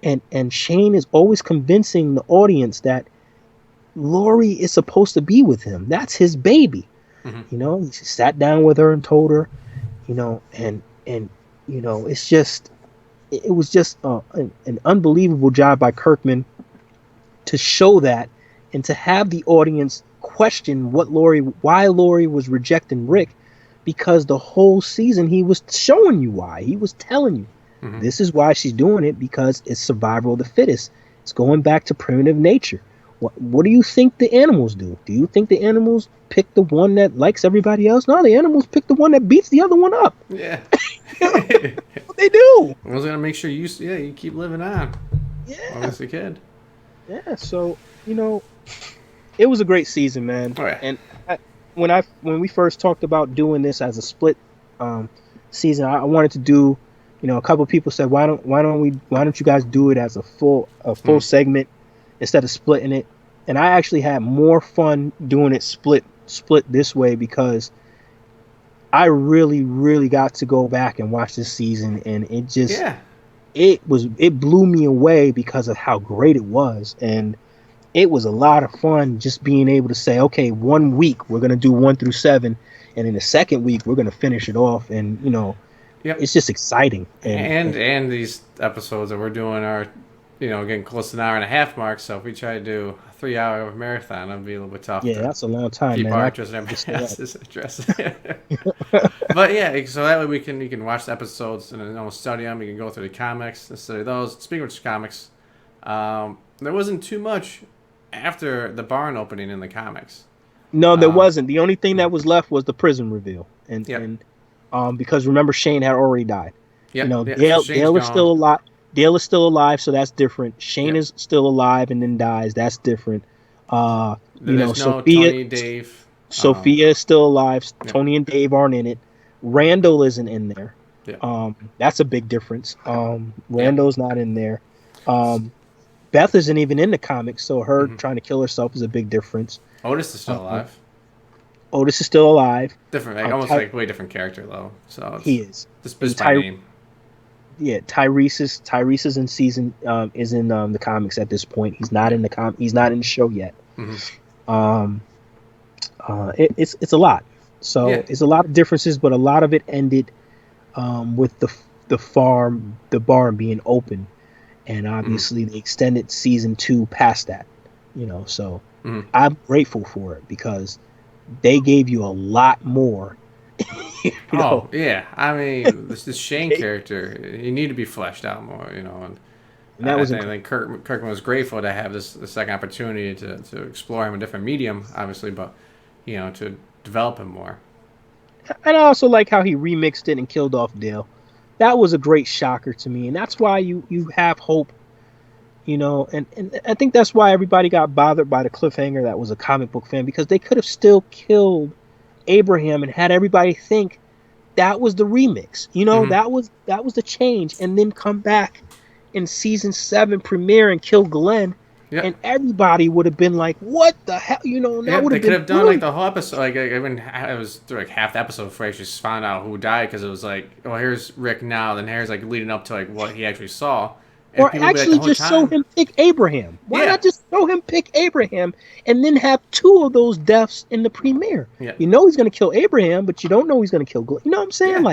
it, and Shane is always convincing the audience that Lori is supposed to be with him. That's his baby. He sat down with her and told her, and it's just, it was just an unbelievable job by Kirkman to show that, and to have the audience question why Lori was rejecting Rick, because the whole season he was showing you why. He was telling you, this is why she's doing it, because it's survival of the fittest. It's going back to primitive nature. What do you think the animals do? Do you think the animals pick the one that likes everybody else? No, the animals pick the one that beats the other one up. Yeah. What they do. I was going to make sure you keep living on. Yeah. As a kid. Yeah, so, it was a great season, man. Oh, yeah. And when we first talked about doing this as a split season, I wanted to do, a couple of people said, why don't you guys do it as a full segment instead of splitting it? And I actually had more fun doing it split this way, because I really, really got to go back and watch this season, and it just it blew me away because of how great it was. And it was a lot of fun just being able to say, okay, 1 week we're going to do 1 through 7, and in the second week we're going to finish it off. And it's just exciting. And these episodes that we're doing are, getting close to an hour and a half mark. So if we try to do a 3-hour marathon, it'd be a little bit tough. Yeah, that's a long time, keep man. our interest and everybody else's interest. But yeah, so that way you can watch the episodes and then study them. You can go through the comics and study those. Speaking of comics, there wasn't too much after the barn opening in the comics. No, there wasn't. The only thing that was left was the prison reveal, and because remember, Shane had already died. Dale is still alive. Dale is still alive, so that's different. Shane is still alive and then dies. That's different. Sophia, Tony, Dave. Sophia is still alive. Tony and Dave aren't in it. Randall isn't in there. Yeah. That's a big difference. Randall's not in there. Beth isn't even in the comics, so her trying to kill herself is a big difference. Otis is still alive. Otis is still alive. Different, like, almost like way different character though. So it's He is. just by name. Yeah, Tyrese is in season is in the comics at this point. He's not in the he's not in the show yet. It's a lot. So it's a lot of differences, but a lot of it ended with the barn being open, and obviously they extended season 2 past that. So I'm grateful for it because they gave you a lot more. Oh yeah, I mean this Shane character, he needed to be fleshed out more, and that was I think Kirkman was grateful to have this second opportunity to explore him in a different medium, obviously, but to develop him more. And I also like how he remixed it and killed off Dale. That was a great shocker to me, and that's why you have hope. And I think that's why everybody got bothered by the cliffhanger that was a comic book fan, because they could have still killed Abraham and had everybody think that was the remix. That was the change, and then come back in season 7 premiere and kill Glenn. Yep. And everybody would have been like, "What the hell?" That would have been. They could have done like the whole episode. Like even it was through like half the episode before I just found out who died, because it was like, "Oh, here's Rick now." Then here's like leading up to like what he actually saw. And or actually just show him pick Abraham. Why not just show him pick Abraham and then have 2 of those deaths in the premiere? Yeah. He's going to kill Abraham, but you don't know he's going to kill Glenn. You know what I'm saying?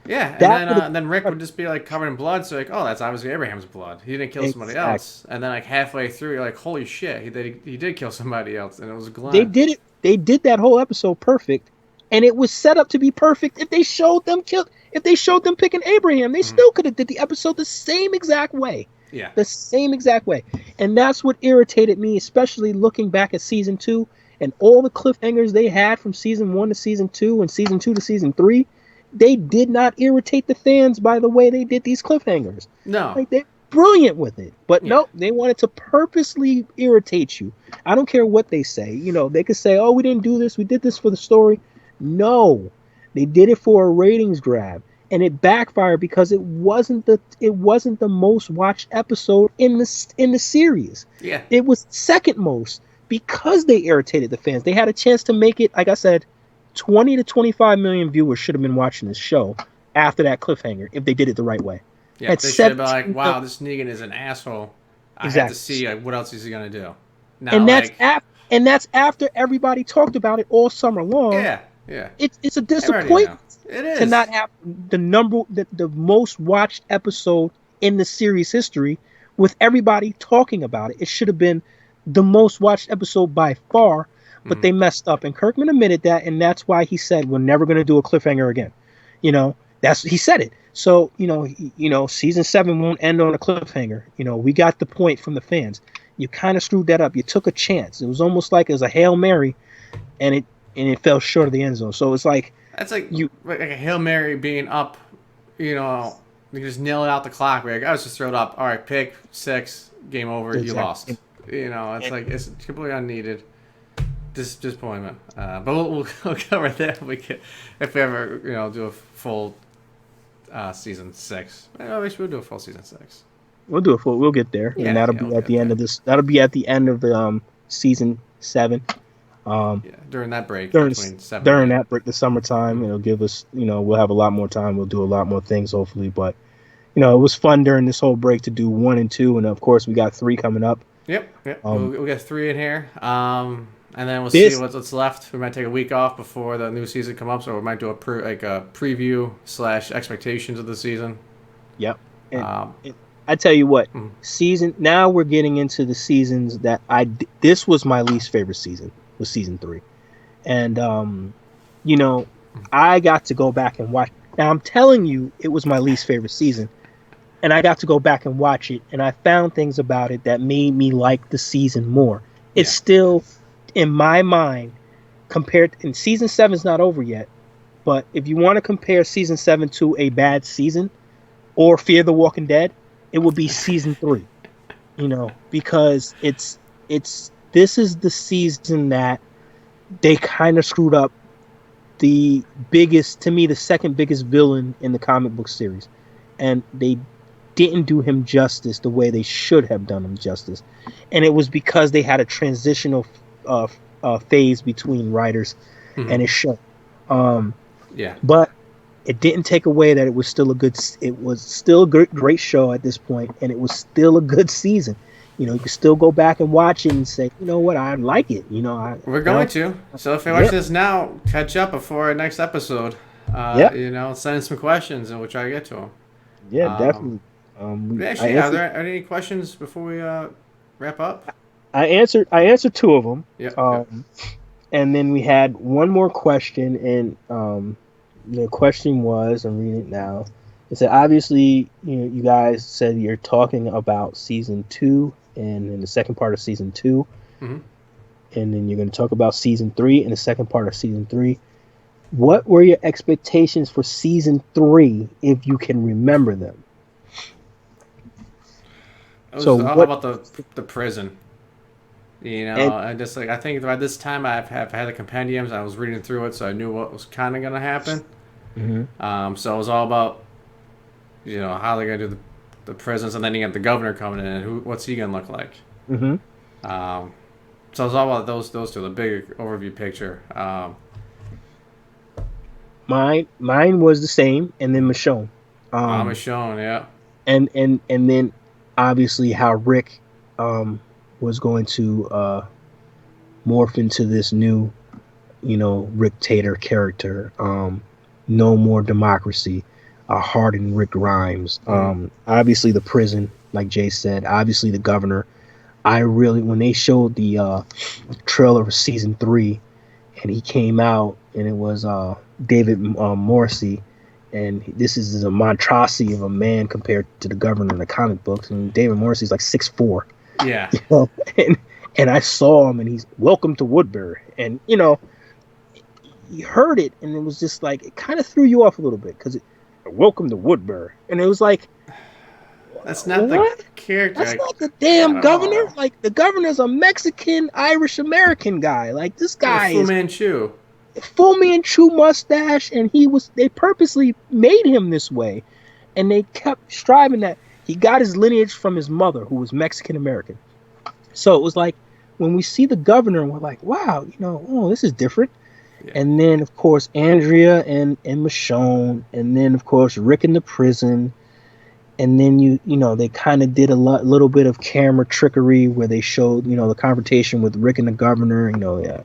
And then Rick would just be like covered in blood, so like, oh, that's obviously Abraham's blood. He didn't kill somebody else. And then like halfway through, you're like, holy shit, he did kill somebody else, and it was Glenn. They did it. They did that whole episode perfect, and it was set up to be perfect. If they showed them picking Abraham, they still could have did the episode the same exact way. Yeah, the same exact way. And that's what irritated me, especially looking back at season 2 and all the cliffhangers they had from season 1 to season 2 and season 2 to season 3. They did not irritate the fans by the way they did these cliffhangers. No. Like, they're brilliant with it. But nope, they wanted to purposely irritate you. I don't care what they say. They could say, oh, we didn't do this. We did this for the story. No. They did it for a ratings grab. And it backfired because it wasn't the most watched episode in the series. Yeah. It was second most because they irritated the fans. They had a chance to make it, like I said, 20 to 25 million viewers should have been watching this show after that cliffhanger if they did it the right way. Yeah, they should have been like, wow, this Negan is an asshole. I have to see what else is he going to do. Now, and that's after everybody talked about it all summer long. Yeah. It's a disappointment it is to not have the most watched episode in the series history with everybody talking about it. It should have been the most watched episode by far. But they messed up, and Kirkman admitted that, and that's why he said we're never going to do a cliffhanger again. He said it. So season 7 won't end on a cliffhanger. We got the point from the fans. You kind of screwed that up. You took a chance. It was almost like it was a Hail Mary, and it fell short of the end zone. So it's like that's like a Hail Mary being up. You just nail it out the clock. Like, I was just throw it up. All right, pick 6, game over. Exactly. You lost. It's completely unneeded. Disappointment, but we'll cover that if we ever do a full season 6. Maybe we'll do a full season 6. We'll do a full. We'll get there, and that'll be at the end of this. That'll be at the end of the season 7. During that break, during that break, the summertime, it'll give us. We'll have a lot more time. We'll do a lot more things, hopefully. But it was fun during this whole break to do 1 and 2, and of course we got 3 coming up. Yep. We'll get 3 in here. And then we'll see what's left. We might take a week off before the new season comes up, so we might do a preview / expectations of the season. Yep. I tell you what, now we're getting into the seasons that this was my least favorite season, was season 3. And, I got to go back and watch. Now, I'm telling you, it was my least favorite season. And I got to go back and watch it, and I found things about it that made me like the season more. It's still... in my mind, and season 7 is not over yet, but if you want to compare season 7 to a bad season or Fear the Walking Dead, it would be season 3. Because this is the season that they kind of screwed up the second biggest villain in the comic book series, and they didn't do him justice the way they should have done him justice, and it was because they had a transitional phase between writers, and it showed. Yeah. But it didn't take away that it was still a good. It was still a great show at this point, and it was still a good season. You can still go back and watch it and say, you know what, I like it. We're going to. So if you watch this now, catch up before our next episode. Send in some questions and we'll try to get to them. Yeah, definitely. Actually, are there any questions before we wrap up? I answered two of them. Yeah. And then we had one more question, and the question was, I'm reading it now. It said, obviously, you guys said you're talking about season 2 and in the second part of season 2. Mm-hmm. And then you're going to talk about season 3 and the second part of season 3. What were your expectations for season 3, if you can remember them? All about the prison. I think by this time I've had the compendiums. I was reading through it, so I knew what was kind of going to happen. Mm-hmm. So it was all about, how they're going to do the prisons, and then you got the governor coming in, and what's he going to look like? Mm-hmm. So it was all about those two, the big overview picture. Mine was the same, and then Michonne. Michonne, yeah. And then obviously how Rick was going to morph into this new, Rick Tater character. No more democracy. A hardened Rick Grimes. Obviously the prison, like Jay said. Obviously the governor. When they showed the trailer for season 3, and he came out, and it was David Morrissey, and this is a monstrosity of a man compared to the governor in the comic books, and David Morrissey's like 6'4". Yeah. And I saw him, and he's welcome to Woodbury, and you heard it, and it was just like it kind of threw you off a little bit because welcome to Woodbury, and it was like, that's not the character. That's not the damn governor. Like, the governor's a Mexican Irish American guy. Like, this guy Fu Manchu. Fu Manchu mustache, and they purposely made him this way, and they kept striving that he got his lineage from his mother, who was Mexican American. So it was like when we see the governor, we're like, wow, this is different. Yeah. And then of course Andrea and Michonne, and then of course Rick in the prison. And then they kind of did a little bit of camera trickery where they showed the confrontation with Rick and the governor,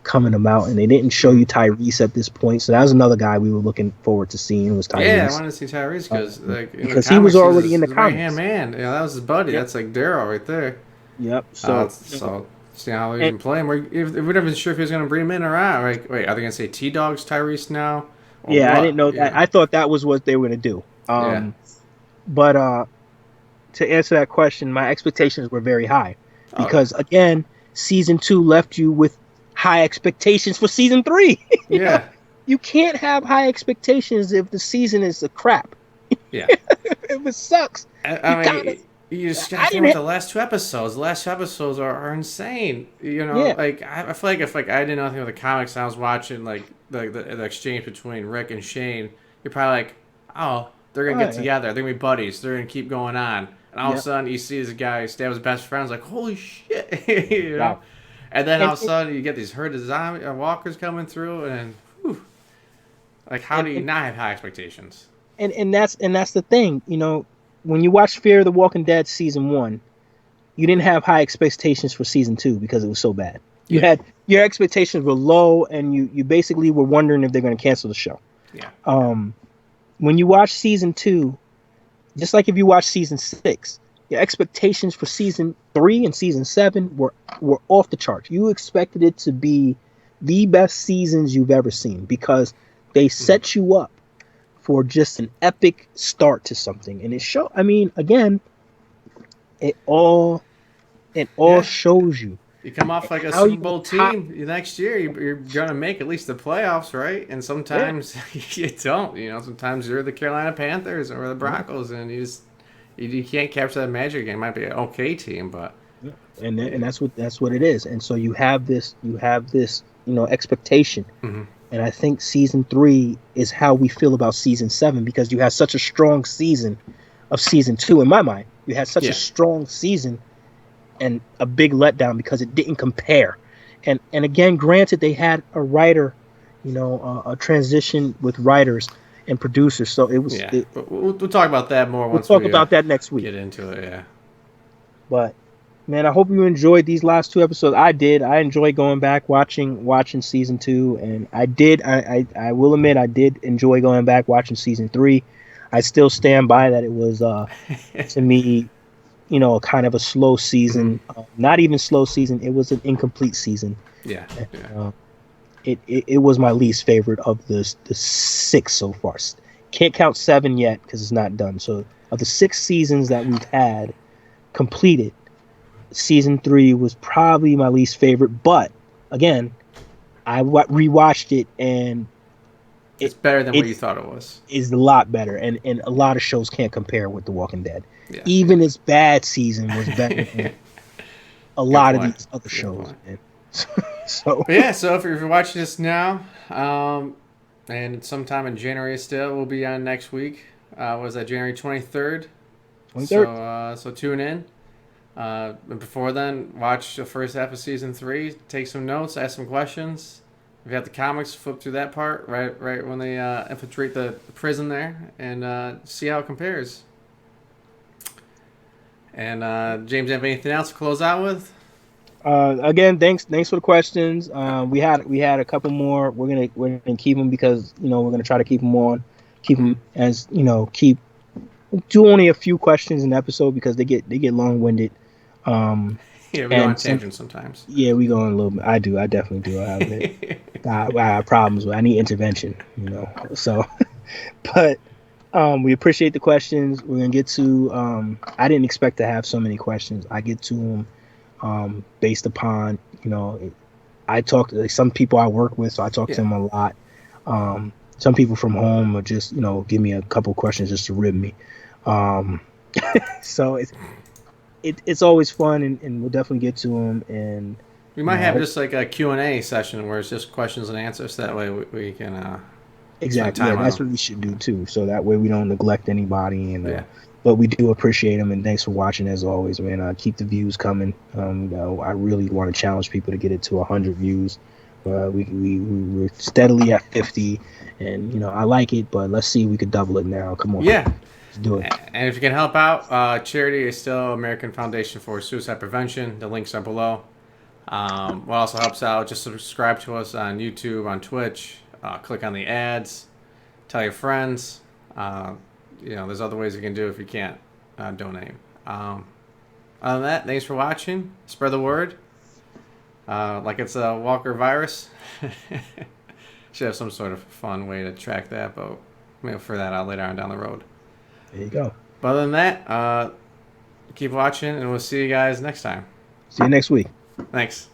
coming about, and they didn't show you Tyrese at this point. So that was another guy we were looking forward to seeing, was Tyrese. Yeah, I wanted to see Tyrese because he was already in the comics. Right-hand man, that was his buddy. Yep. That's like Daryl right there. Yep. So see how they can play him. We're not even sure if he was going to bring him in or not. Right? Wait, are they going to say T-Dog's Tyrese now? Yeah, what? I didn't know that. I thought that was what they were going to do. But to answer that question, my expectations were very high because, again, season 2 left you with high expectations for season 3. Yeah. You can't have high expectations if the season is a crap. Yeah. If it sucks. You just got to think with the last 2 episodes. The last 2 episodes are insane. Like, I feel like if I did nothing with the comics and I was watching, like, the exchange between Rick and Shane, you're probably like, oh, they're going to get together. They're going to be buddies. They're going to keep going on. And all of a sudden, you see this guy stab his best friends, like, holy shit. Yeah. And then all of a sudden, you get these herd of zombie walkers coming through, and whew, like, how do you not have high expectations? And that's the thing. When you watch Fear of the Walking Dead season 1, you didn't have high expectations for season 2 because it was so bad. You had your expectations were low, and you basically were wondering if they're going to cancel the show. Yeah. When you watch season 2, just like if you watch season 6, your expectations for season 3 and season 7 were off the charts. You expected it to be the best seasons you've ever seen because they set you up for just an epic start to something. And again, it all shows you. You come off like a Super Bowl team next year, you're going to make at least the playoffs, right? And sometimes you don't. Sometimes you're the Carolina Panthers or the Broncos, and you can't capture that magic again. It might be an okay team, but and that's what it is. And so you have this expectation. Mm-hmm. And I think season 3 is how we feel about season 7 because you had such a strong season of season 2 in my mind. You had such a Yeah. strong season and a big letdown because it didn't compare. And again, granted, they had a writer, a transition with writers and producers, so it was. Yeah. But we'll talk about that more We'll once talk we about that next week. get into it. Yeah. But man, I hope you enjoyed these last 2 episodes. I did. I enjoyed going back watching season 2, and I did. I will admit I did enjoy going back watching season 3. I still stand by that it was to me, kind of a slow Mhm. season. Not even slow season. It was an incomplete season. Yeah. And, Yeah. it was my least favorite of the 6 so far. Can't count 7 yet because it's not done. So of the 6 seasons that we've had completed, season 3 was probably my least favorite. But again, I rewatched it, and It's it better than what you it's thought it was. is a lot better. And a lot of shows can't compare with The Walking Dead. Yeah. Even its bad season was better than a Good lot of point. these other Good shows, point. man. So But yeah, so if you're watching this now, and sometime in January still, we'll be on next week. Was that January 23rd? 23rd. So tune in. And before then, watch the first half of season 3. Take some notes, ask some questions. If you have the comics, flip through that part right when they infiltrate the prison there, and see how it compares. And James, have anything else to close out with? Again, thanks for the questions. We had a couple more. We're gonna keep them because we're gonna try to keep them as keep do only a few questions an episode because they get long winded. Yeah, we go on And some tangents sometimes. Yeah, we go on a little bit. I definitely do. I have it. I have problems with. I need intervention. So, but we appreciate the questions. We're gonna get to. I didn't expect to have so many questions. I get to them based upon I talk to some people I work with, so I talk to Yeah. them a lot. Some people from home are just give me a couple questions just to rib me. Um, so it's always fun, and we'll definitely get to them. And We might have hope, just like a Q&A session where it's just questions and answers. That way we can spend exactly, yeah, time on that's them. what we should do too. So that way we don't neglect anybody, and Yeah. but we do appreciate them, and thanks for watching as always, man. Keep the views coming. I really want to challenge people to get it to 100 views. We're steadily at 50, and I like it, but let's see if we could double it now. Come on, Yeah. let's do it. And if you can help out, charity is still American Foundation for Suicide Prevention. The links are below. What also helps out, just subscribe to us on YouTube, on Twitch. Click on the ads. Tell your friends. There's other ways you can do if you can't donate. Other than that, thanks for watching. Spread the word. Like it's a Walker virus. Should have some sort of fun way to track that, but maybe for that out later on down the road. There you go. But other than that, keep watching, and we'll see you guys next time. See you next week. Thanks.